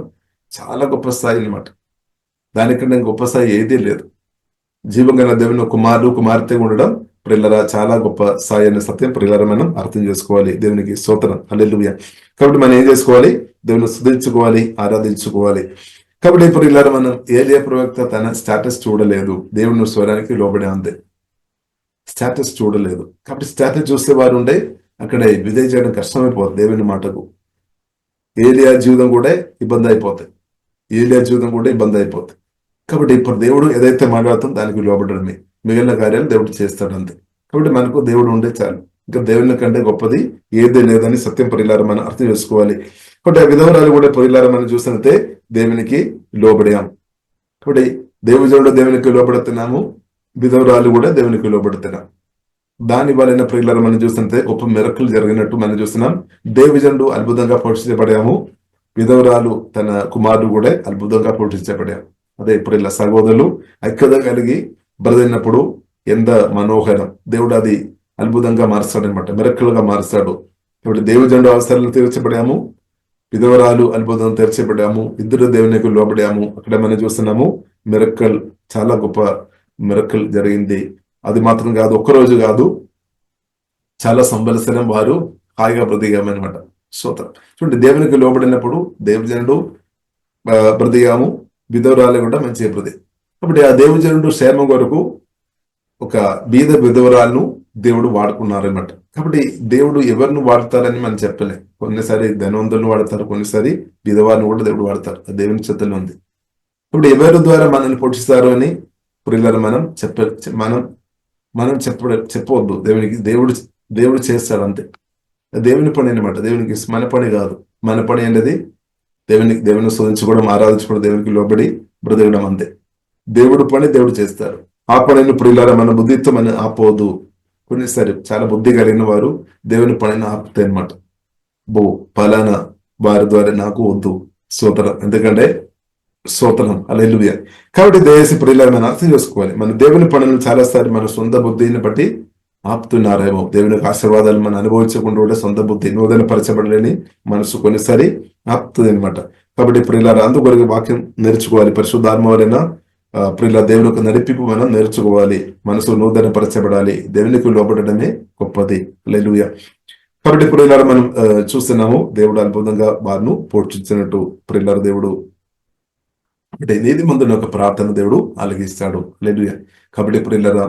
చాలా గొప్ప స్థాయి అనమాట. దానికంటే గొప్ప స్థాయి ఏదీ లేదు. జీవంగా దేవుని కుమారుడు కుమార్తెగా ఉండడం ప్రియులారా చాలా గొప్ప స్థాయి అనే సత్యం ప్రియులారా మనం అర్థం చేసుకోవాలి. దేవునికి స్తోత్రం, హల్లెలూయా. కాబట్టి మనం ఏం చేసుకోవాలి? దేవుని స్తుతించుకోవాలి, ఆరాధించుకోవాలి. కాబట్టి ప్రియులారా మనం ఏలియా ప్రవక్త తన స్టేటస్ చూడలేదు, దేవుని స్వరానికి లోబడి అంతే. స్టేటస్ చూడలేదు. కాబట్టి స్టేటస్ చూస్తే వారు ఉండే అక్కడ విధేయ చేయడం కష్టమైపోతుంది దేవుని మాటకు. ఏలియా జీవితం కూడా ఇబ్బంది అయిపోతాయి. కాబట్టి ఇప్పుడు దేవుడు ఏదైతే మాట్లాడుతుందో దానికి లోబడమే, మిగిలిన కార్యాలు దేవుడు చేస్తాడు అంతే. కాబట్టి మనకు దేవుడు ఉండే చాలు, ఇంకా దేవుని కంటే గొప్పది ఏదే లేదని సత్యం ప్రియులారా మనం అర్థం చేసుకోవాలి. కాబట్టి ఆ విధవరాలు కూడా ప్రియులారా మనం చూసినట్టే దేవునికి లోబడాం. కాబట్టి దేవుడు దేవునికి లోబడుతున్నాము, విధవరాలు కూడా దేవునికి లోబడుతున్నాం. దాని వలన ప్రియులారా మనం చూస్తుంటే గొప్ప మిరకులు జరిగినట్టు మనం చూస్తున్నాం. దేవజనుడు అద్భుతంగా పోషించబడాము, విధవరాలు తన కుమారుడు కూడా అద్భుతంగా పోషించబడాము. అదే ఇప్పుడు ఇలా సహోదరులు ఐక్యత కలిగి బ్రదినప్పుడు ఎంత మనోహరం. దేవుడు అది అద్భుతంగా మారుస్తాడు అనమాట, మిరకులుగా మారుస్తాడు. ఇప్పుడు దేవజనుడు అవసరాలు తీర్చబడాము, విధవరాలు అద్భుతం తీర్చబడాము, ఇద్దరు దేవునికి లోబడాము. అక్కడ మనం చూస్తున్నాము మిరకల్, చాలా గొప్ప మిరకల్ జరిగింది. అది మాత్రం కాదు, ఒక్కరోజు కాదు, చాలా సంవత్సరం వారు హాయిగా బ్రతికామన్నమాట. స్తోత్రం. చూడండి, దేవునికి లోబడినప్పుడు దేవజనుడు బ్రతికాము, విధవరాలు కూడా మంచిగా బ్రతి. కాబట్టి ఆ దేవజనుడు క్షేమం కొరకు ఒక బీద విధవరాలను దేవుడు వాడుకున్నారన్నమాట. కాబట్టి దేవుడు ఎవరిని వాడతారని మనం చెప్పలే. కొన్నిసారి ధనవంతులను వాడతారు, కొన్నిసారి విధవాలను కూడా దేవుడు వాడతారు. అది దేవుని చేతుల్లో ఉంది. ఇప్పుడు ఎవరి ద్వారా మనల్ని పోషిస్తారు అని ప్రియులారా మనం చెప్పవద్దు. దేవుడు చేస్తాడు అంతే. దేవుని పని అనమాట. దేవునికి మన పని కాదు. మన పని అనేది దేవుని స్తుతించుకోవడం, ఆరాధించుకోవడం, దేవునికి లోబడి బ్రతకడం అంతే. దేవుడు పని దేవుడు చేస్తారు. ఆ పనిని ప్రియులారా మన బుద్ధితో మనం ఆపవద్దు. కొన్నిసారి చాలా బుద్ధి కలిగిన వారు దేవుని పనిని ఆపుతాయి అనమాట. పలానా వారి ద్వారా నాకు వద్దు, స్తోత్రం. ఎందుకంటే స్తోత్రం, హల్లెలూయా. కాబట్టి దయచేసి ప్రియులారా మనం అర్థం చేసుకోవాలి, మన దేవుని పనులను చాలాసారి మన సొంత బుద్ధిని బట్టి ఆపుతున్నారేమో. దేవుని యొక్క ఆశీర్వాదాలు మనం అనుభవించకుండా కూడా సొంత బుద్ధి నూతన పరచబడలేని మనసు కొన్నిసారి ఆపుతుంది అనమాట. కాబట్టి ప్రియులారా అందుకొరకు వాక్యం నేర్చుకోవాలి. పరిశుద్ధాత్మ వలన ప్రియుల దేవుని యొక్క నడిపింపు మనం నేర్చుకోవాలి. మనసు నూతన పరచబడాలి. దేవునికి లోబడమే గొప్పది. హల్లెలూయా. కాబట్టి ప్రియులారా మనం చూస్తున్నాము దేవుడు అద్భుతంగా వారిని పోషించినట్టు. ప్రియులారా దేవుడు అంటే నీతిమంతుని యొక్క ప్రార్థన దేవుడు ఆలకిస్తాడు. హల్లెలూయా. కాబట్టి ప్రియులారా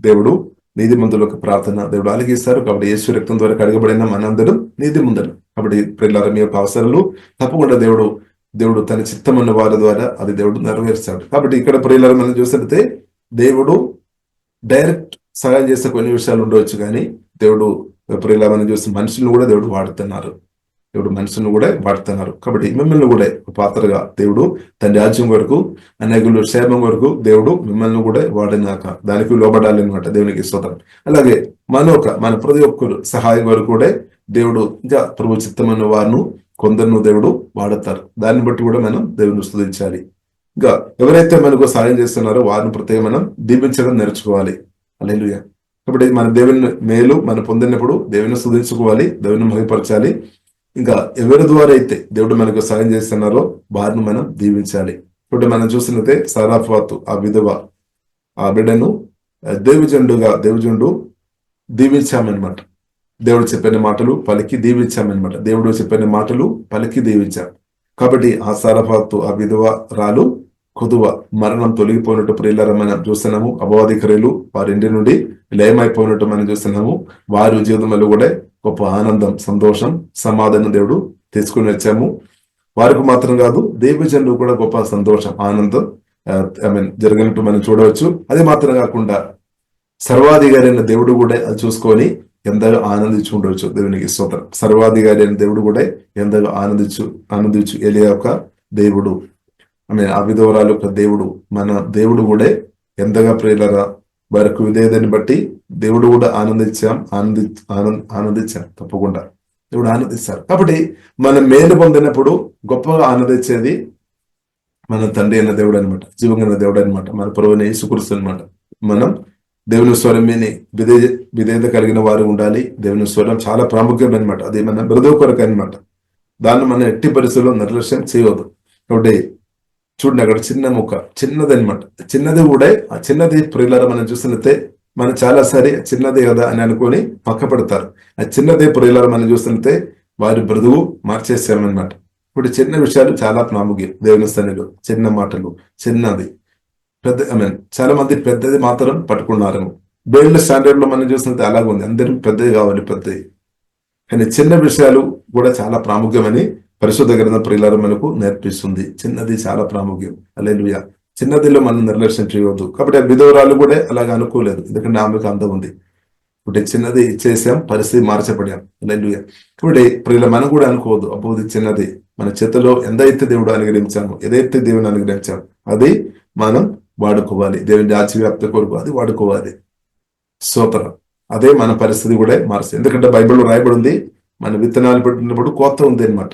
దేవుడు నీతిమంతుల యొక్క ప్రార్థన దేవుడు ఆలకిస్తారు. కాబట్టి యేసు రక్తం ద్వారా కడగబడిన మనందరం నీతిమంతులు. కాబట్టి ప్రియులారా మీ యొక్క అవసరాలు తప్పకుండా దేవుడు తన చిత్తం ఉన్న వారి ద్వారా అది దేవుడు నెరవేరుస్తాడు. కాబట్టి ఇక్కడ ప్రియులారా మనం చూసినట్లయితే దేవుడు డైరెక్ట్ సహాయం చేసే కొన్ని విషయాలు ఉండవచ్చు, కానీ దేవుడు ప్రియులారా మనం చూసిన మనుషులను కూడా దేవుడు వాడుతున్నారు. దేవుడు మనుషులను కూడా వాడుతున్నారు. కాబట్టి మిమ్మల్ని కూడా ఒక పాత్రగా దేవుడు తన రాజ్యం వరకు, అనేకులు క్షేమం వరకు దేవుడు మిమ్మల్ని కూడా వాడినాక దానికి లోబడాలి అనమాట. దేవునికి స్తోత్రం. అలాగే మన ప్రతి ఒక్కరు సహాయం వరకు కూడా దేవుడు ఇంకా ప్రభు చిత్తమైన వారిను కొందరును దేవుడు వాడతారు. దాన్ని బట్టి కూడా మనం దేవుని స్తుతించాలి. ఇంకా ఎవరైతే మనకు సహాయం చేస్తున్నారో వారిని ప్రత్యేక మనం దీవించడం నేర్చుకోవాలి. హల్లెలూయా. కాబట్టి మన దేవుని మేలు మనం పొందినప్పుడు దేవుని స్తుతించుకోవాలి, దేవుని మహిమపరచాలి. ఇంకా ఎవరి ద్వారా అయితే దేవుడు మనకు సహాయం చేస్తున్నారో వారిని మనం దీవించాలి. ఇప్పుడు మనం చూసినట్టే సారాఫాతు ఆ విధవ ఆ బిడ్డను దేవుజుండు దీవించామన్నమాట. దేవుడు చెప్పిన మాటలు పలికి దీవించామన్నమాట. దేవుడు చెప్పిన మాటలు పలికి దీవించాం. కాబట్టి ఆ సారాఫాతు ఆ విధవ రాలు కొదువ మరణం తొలగిపోయినట్టు ప్రియులారా మనం చూస్తున్నాము. అపవాది క్రియలు వారి ఇంటి నుండి లయమైపోయినట్టు మనం చూస్తున్నాము. వారి జీవితంలో కూడా గొప్ప ఆనందం, సంతోషం, సమాధానం దేవుడు తీసుకుని వచ్చాము. వారికి మాత్రం కాదు, దేవజనులు కూడా గొప్ప సంతోషం, ఆనందం జరిగినట్టు మనం చూడవచ్చు. అది మాత్రం కాకుండా సర్వాధికారి అయిన దేవుడు కూడా అది చూసుకొని ఎంతగా ఆనందించి ఉండవచ్చు. దేవునికి స్తోత్రం. సర్వాధికారి అయిన దేవుడు కూడా ఎంతగా ఆనందించు ఎలియా యొక్క దేవుడు, ఆ విధవరాలు యొక్క దేవుడు, మన దేవుడు కూడా ఎంతగా ప్రియులరా వారికి విధేయతని బట్టి దేవుడు కూడా ఆనందించాం. తప్పకుండా దేవుడు ఆనందిస్తారు. కాబట్టి మనం మేలు పొందినప్పుడు గొప్పగా ఆనందించేది మన తండ్రి అయిన దేవుడు అనమాట, జీవంగా దేవుడు అనమాట, మన ప్రభువైన యేసుక్రీస్తు అనమాట. మనం దేవుని స్వరం విని విధేయత కలిగిన వారు ఉండాలి. దేవుని స్వరం చాలా ప్రాముఖ్యం అనమాట. అది మన బ్రతుకు కొరకు అనమాట. దాన్ని మనం ఎట్టి పరిస్థితుల్లో నిర్లక్ష్యం చేయవద్దు. కాబట్టి చూడండి, అక్కడ చిన్న ముక్క, చిన్నది అనమాట. చిన్నది కూడా, ఆ చిన్నది ప్రియులారా మనం చూసినట్టే మనం చాలా సరే చిన్నదే కదా అని అనుకొని పక్క పెడతారు. ఆ చిన్నదే ప్రియులారా మనం చూసినట్టే వారి బ్రతుకు మార్చేసామన్నమాట. ఇప్పుడు చిన్న విషయాలు చాలా ప్రాముఖ్యం దేవుని సన్నిధిలో. చిన్న మాటలు, చిన్నది పెద్ద చాలా మంది పెద్దది మాత్రం పట్టుకున్నారు. బేళ్ళ స్టాండర్డ్ లో మనం చూసినట్టు అలాగే ఉంది. అందరూ పెద్దది కావాలి, పెద్దది. కానీ చిన్న విషయాలు కూడా చాలా ప్రాముఖ్యమని పరిశుద్ధ గ్రంథం ప్రియులారా మనకు నేర్పిస్తుంది. చిన్నది చాలా ప్రాముఖ్యం. హల్లెలూయా. చిన్నదిలో మనం నిర్లక్ష్యం చేయవద్దు. కాబట్టి ఆ విధవరాలు కూడా అలాగ అనుకోలేదు, ఎందుకంటే ఆమెకు అందం ఉంది. ఇప్పుడు చిన్నది ఇచ్చేసాం, పరిస్థితి మార్చబడాం. హల్లెలూయా. కాబట్టి ప్రియుల మనం కూడా అనుకోవద్దు, అబ్బోది చిన్నది. మన చేతిలో ఎంతైతే దేవుడు అనుగ్రహించామో, ఏదైతే దేవుని అనుగ్రహించామో అది మనం వాడుకోవాలి. దేవుని రాజ్యవ్యాప్తి కొరకు అది వాడుకోవాలి. స్తోత్రం. అదే మన పరిస్థితి కూడా మారుస్తుంది. ఎందుకంటే బైబిల్లో రాయబడి ఉంది, మన విత్తనాలు పెట్టినప్పుడు కోత ఉంది అనమాట.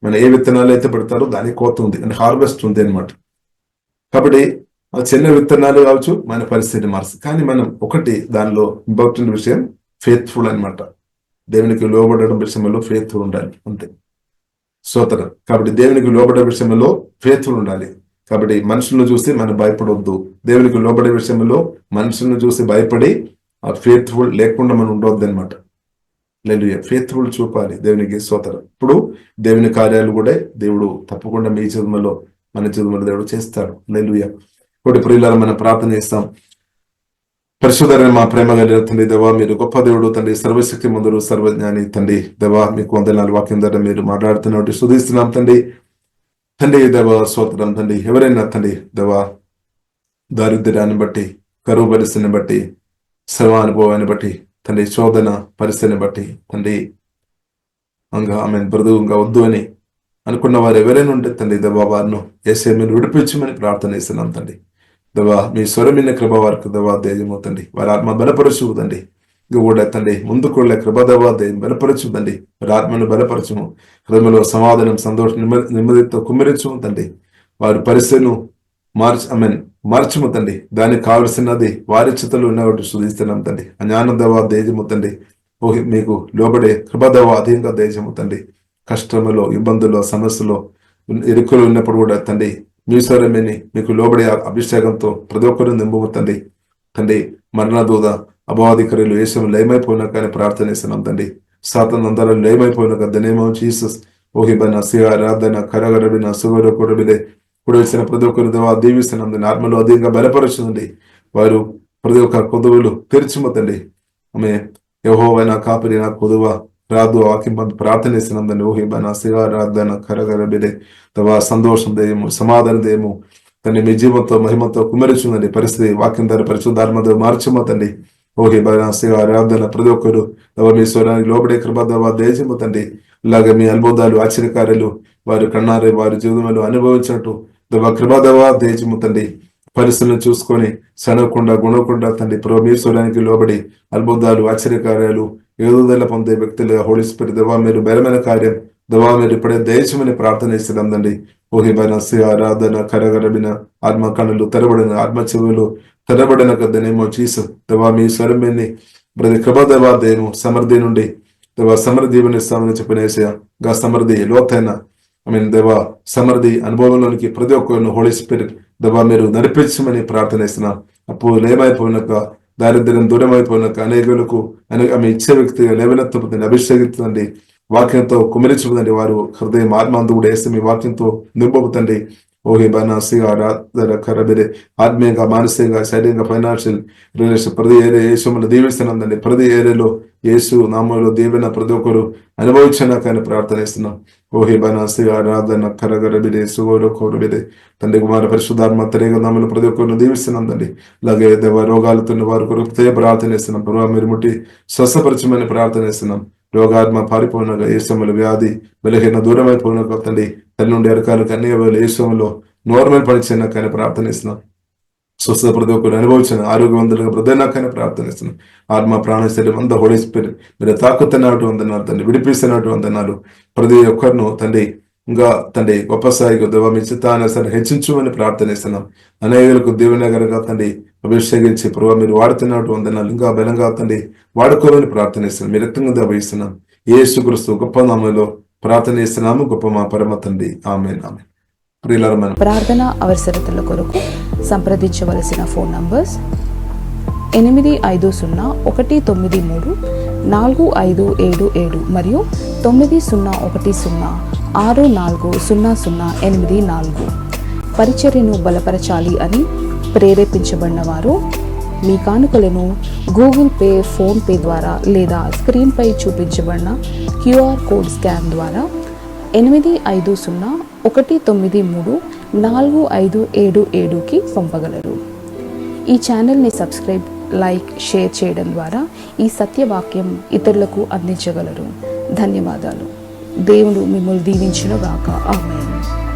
మన ఏ విత్తనాలు అయితే పెడతారో దానికి కోత ఉంది, అంటే హార్వెస్ట్ ఉంది అనమాట. కాబట్టి ఆ చిన్న విత్తనాలు కావచ్చు మన పరిస్థితిని మారుస్తుంది. కానీ మనం ఒకటి దానిలో ఇంపార్టెంట్ విషయం ఫెయిత్ఫుల్ అనమాట. దేవునికి లోబడడం విషయంలో ఫెయిత్ఫుల్ ఉండాలి, అంతే. స్తోత్రం. కాబట్టి దేవునికి లోబడే విషయంలో ఫెయిత్ఫుల్ ఉండాలి. కాబట్టి మనుషులను చూసి మనం భయపడవద్దు. దేవునికి లోబడే విషయంలో మనుషులను చూసి భయపడి ఆ ఫెయిత్ఫుల్ లేకుండా మనం ఉండవద్దు అనమాట. హల్లెలూయా. ఫెయిత్ఫుల్ చూపాలి దేవునికి. స్తోత్రం. ఇప్పుడు దేవుని కార్యాలు కూడా దేవుడు తప్పకుండా మీ జీవితంలో, మన జీవితంలో దేవుడు చేస్తాడు. హల్లెలూయా. ఇప్పుడు ప్రియులారా మనం ప్రార్థన చేస్తాం. పరిశుద్ధమైన మా ప్రేమ కలిగిన తండ్రి దేవా, మీరు గొప్ప దేవుడు తండ్రి, సర్వశక్తి మందుడు, సర్వజ్ఞాని తండ్రి దేవా, మీకు వందనాలు. వాక్యం ద్వారా మీరు మాట్లాడుతున్నట్టు స్తుతిస్తున్నాం తండ్రి. తండ్రి దేవా స్తోత్రం తండ్రి. ఎవరైనా తండ్రి దేవా దారిద్ర్యాన్ని బట్టి, కరువు పరిస్థితిని బట్టి, శ్రమ అనుభవాన్ని బట్టి తండ్రి, శోధన పరిస్థితిని బట్టి తండ్రి ఆమె బ్రతుకుగా వద్దు అని అనుకున్న వారు ఎవరైనా ఉంటే తండ్రి దేవా, వారిను యేసయ్య మీరు విడిపించమని ప్రార్థన చేస్తున్నాం తండ్రి దేవా. మీ స్వరమైన కృప వారికి దేవా ధైర్యం తండ్రి, వారి ఆత్మ బలపరచు తండ్రి. ఇంకా కూడా తండ్రి ముందుకు వెళ్ళే కృప దేవా బలపరచు తండ్రి, వారి ఆత్మను బలపరచము. హృదయంలో సమాధానం, సంతోషం, నెమ్మదితో కుమ్మరించము తండ్రి. వారి పరిస్థితిను మార్చము తండ్రి. దానికి కావలసినది వారి చిత్తలు ఉన్నవాటి శుధిస్తున్నాం తండ్రి. జ్ఞాన దేవా దేజము తండ్రి. ఓహి మీకు లోబడే కృపదేవ అధికంగా దేశము తండ్రి. కష్టములో, ఇబ్బందుల్లో, సమస్యలో, ఇరుకులు ఉన్నప్పుడు కూడా తండ్రి మీ స్వరమేని మీకు లోబడే అభిషేకంతో ప్రతి ఒక్కరు నింపు తండ్రి. తండ్రి మరణదూత అపవాదికరులు యేసు లయమైపోయినా కానీ ప్రార్థన చేస్తున్నాం తండ్రి. సాతాను అందరూ లయమైపోయినాక ద నేమ్ ఆఫ్ జీసస్ ఓహిబన ఆరాధన కరగరబిన సుగర కొరబిదే ఇప్పుడు వేసిన ప్రతి ఒక్కరు దేవా దీవిస్తున్నాం. ఆత్మలో అధికంగా బలపరుచుంది. వారు ప్రతి ఒక్క కొదువులు తెరిచిపోతండి. ఆమె యెహోవా కాపరి, నా కొదువ రాదు వాక్యం ప్రార్థన చేస్తున్నాం తండ్రి. ఓహిబన ఆరాధన కరగరబిదే దేవా సంతోషం దేయము, సమాధానం దేయము తండ్రి. మీ జీవంతో మహిమతో కుమరించుందండి. పరిస్థితి వాక్యం ద్వారా పరిశుద్ధాత్మతో మార్చమో తండ్రి. ఓహి ఆరాధన ప్రతి ఒక్కరు దేవ మీ స్వరానికి లోబడే కృప దేవా దేశము తండ్రి. ఇలాగే మీ అద్భుతాలు ఆశ్చర్యకార్యాలు వారి కన్నారే వారి జీవితంలో అనుభవించినట్టు దేవా కృపాదేవా దేశము తండ్రి పరిస్థితులను చూసుకొని సనకుండా గుణకుండా తండ్రి ప్రభీశ్వరానికి లోబడి అద్భుతాలు ఆశ్చర్యకార్యాలు ఏదోదల పొందే వ్యక్తులుగా హోలీ స్పిరిట్ దేవా మీరు బలమైన కార్యం దేవా మీరు ఇప్పుడే దేశమని ప్రార్థన ఇస్తుందండి. ఓహిబన ఆరాధన కరగరబిన ఆత్మ కన్నులు తెరబడిన ఆత్మ చెవులు తెరబడిన కదనేమో చీసు దేవా మీ స్వరమేని ప్రతి కృపదేవా దేము సమృద్ధి నుండి దేవా సమృద్ధి ఇస్తామని చెప్పిన గా సమృద్ధి లోతైన దేవా సమృద్ధి అనుభవంలోనికి ప్రతి ఒక్కరిని హోలీ స్పిరిట్ దేవా మీరు నడిపించమని ప్రార్థన ఇస్తున్నాం. అప్పుడు ఏమైపోయినాక దారిద్ర్యం దూరం అయిపోయినాక అనేకులకు ఆమె ఇచ్చే వ్యక్తిగా లేవనెత్తుతుంది అభిషేకిస్తుంది వాక్యంతో కుమరించుకుందండి. వారు హృదయం ఆత్మందు కూడా వేస్తే మీ వాక్యంతో నింపవుతండి. ఓహి బనాసిగా ఆరాధన కరబిరే ఆత్మీయంగా మానసికంగా శారీరంగా ఫైనాన్షియల్ రిలేషన్ ప్రతి ఏరియా యేసుమని దీవిస్తున్నాందండి. ప్రతి ఏరియాలో యేసు నామంలో దీవెన ప్రతి ఒక్కరు అనుభవించినాకని ప్రార్థన ఇస్తున్నాం. ఓహి బనాసిగా ఆరాధన కరగరబిరే సుగోలో కోరబిరే తండ్రి కుమార పరిశుద్ధాత్మ తరేగా నామంలో ప్రతి ఒక్కరిని దీవిస్తున్నాందండి. అలాగే దేవ రోగాలతో వారి కొరకు ప్రార్థన ఇస్తున్నాం. ప్రభావ మీరు ముట్టి స్వస్థపరచమని ప్రార్థన ఇస్తున్నాం. రోగాత్మ పారిపోయినాక ఏసములు వ్యాధి బలహీన దూరం అయిపోయినాక తండ్రి తల్లి నుండి అరకాలకు అన్ని ఏసములో నార్మల్ పనిచేయనా కానీ ప్రార్థనిస్తున్నాం. స్వస్థత ప్రతి ఒక్కరు అనుభవించిన ఆరోగ్యవంతులుగా ప్రధానకని ప్రార్థనిస్తున్నాం. ఆత్మ ప్రాణ శరీరం అంతా హోలీ స్పిరిట్ మీరు తాకుతున్నట్టు అందన్నారు తండ్రి, విడిపిస్తున్నట్టు అందన్నారు. ప్రతి ఒక్కరిను తండ్రి ఇంకా తండ్రి గొప్ప స్థాయికి దేవా మీ చిత్తానుసారం హెచ్చించమని ప్రార్థనిస్తున్నాం. అనేకులకు దీవెనగరగా తండ్రి అభిషేకించి ప్రభావ మీరు వాడుతున్నట్టు వందనాలు ఇంకా బలంగా తండ్రి వాడుకోవాలని ప్రార్థనిస్తున్నాం. మీరు రక్తంగా దయచేస్తున్నాం. యేసుక్రీస్తు గొప్ప నామములో ప్రార్థనిస్తున్నాము. గొప్ప మా పరమ తండ్రి ఆమేన్ ఆమేన్. ప్రియులారా, ప్రార్థన అవసరతల కొరకు సంప్రదించవలసిన ఫోన్ నంబర్స్ 8501934577 మరియు 9010640084. పరిచర్యను బలపరచాలి అని ప్రేరేపించబడిన వారు మీ కానుకలను గూగుల్ పే, ఫోన్ పే ద్వారా లేదా స్క్రీన్పై చూపించబడిన క్యూఆర్ కోడ్ స్కాన్ ద్వారా 8501934577కి పంపగలరు. ఈ ఛానల్ని సబ్స్క్రైబ్, లైక్, షేర్ చేయడం ద్వారా ఈ సత్యవాక్యం ఇతరులకు అందించగలరు. ధన్యవాదాలు. దేవుడు మిమ్మల్ని దీవించును గాక. ఆమేన్.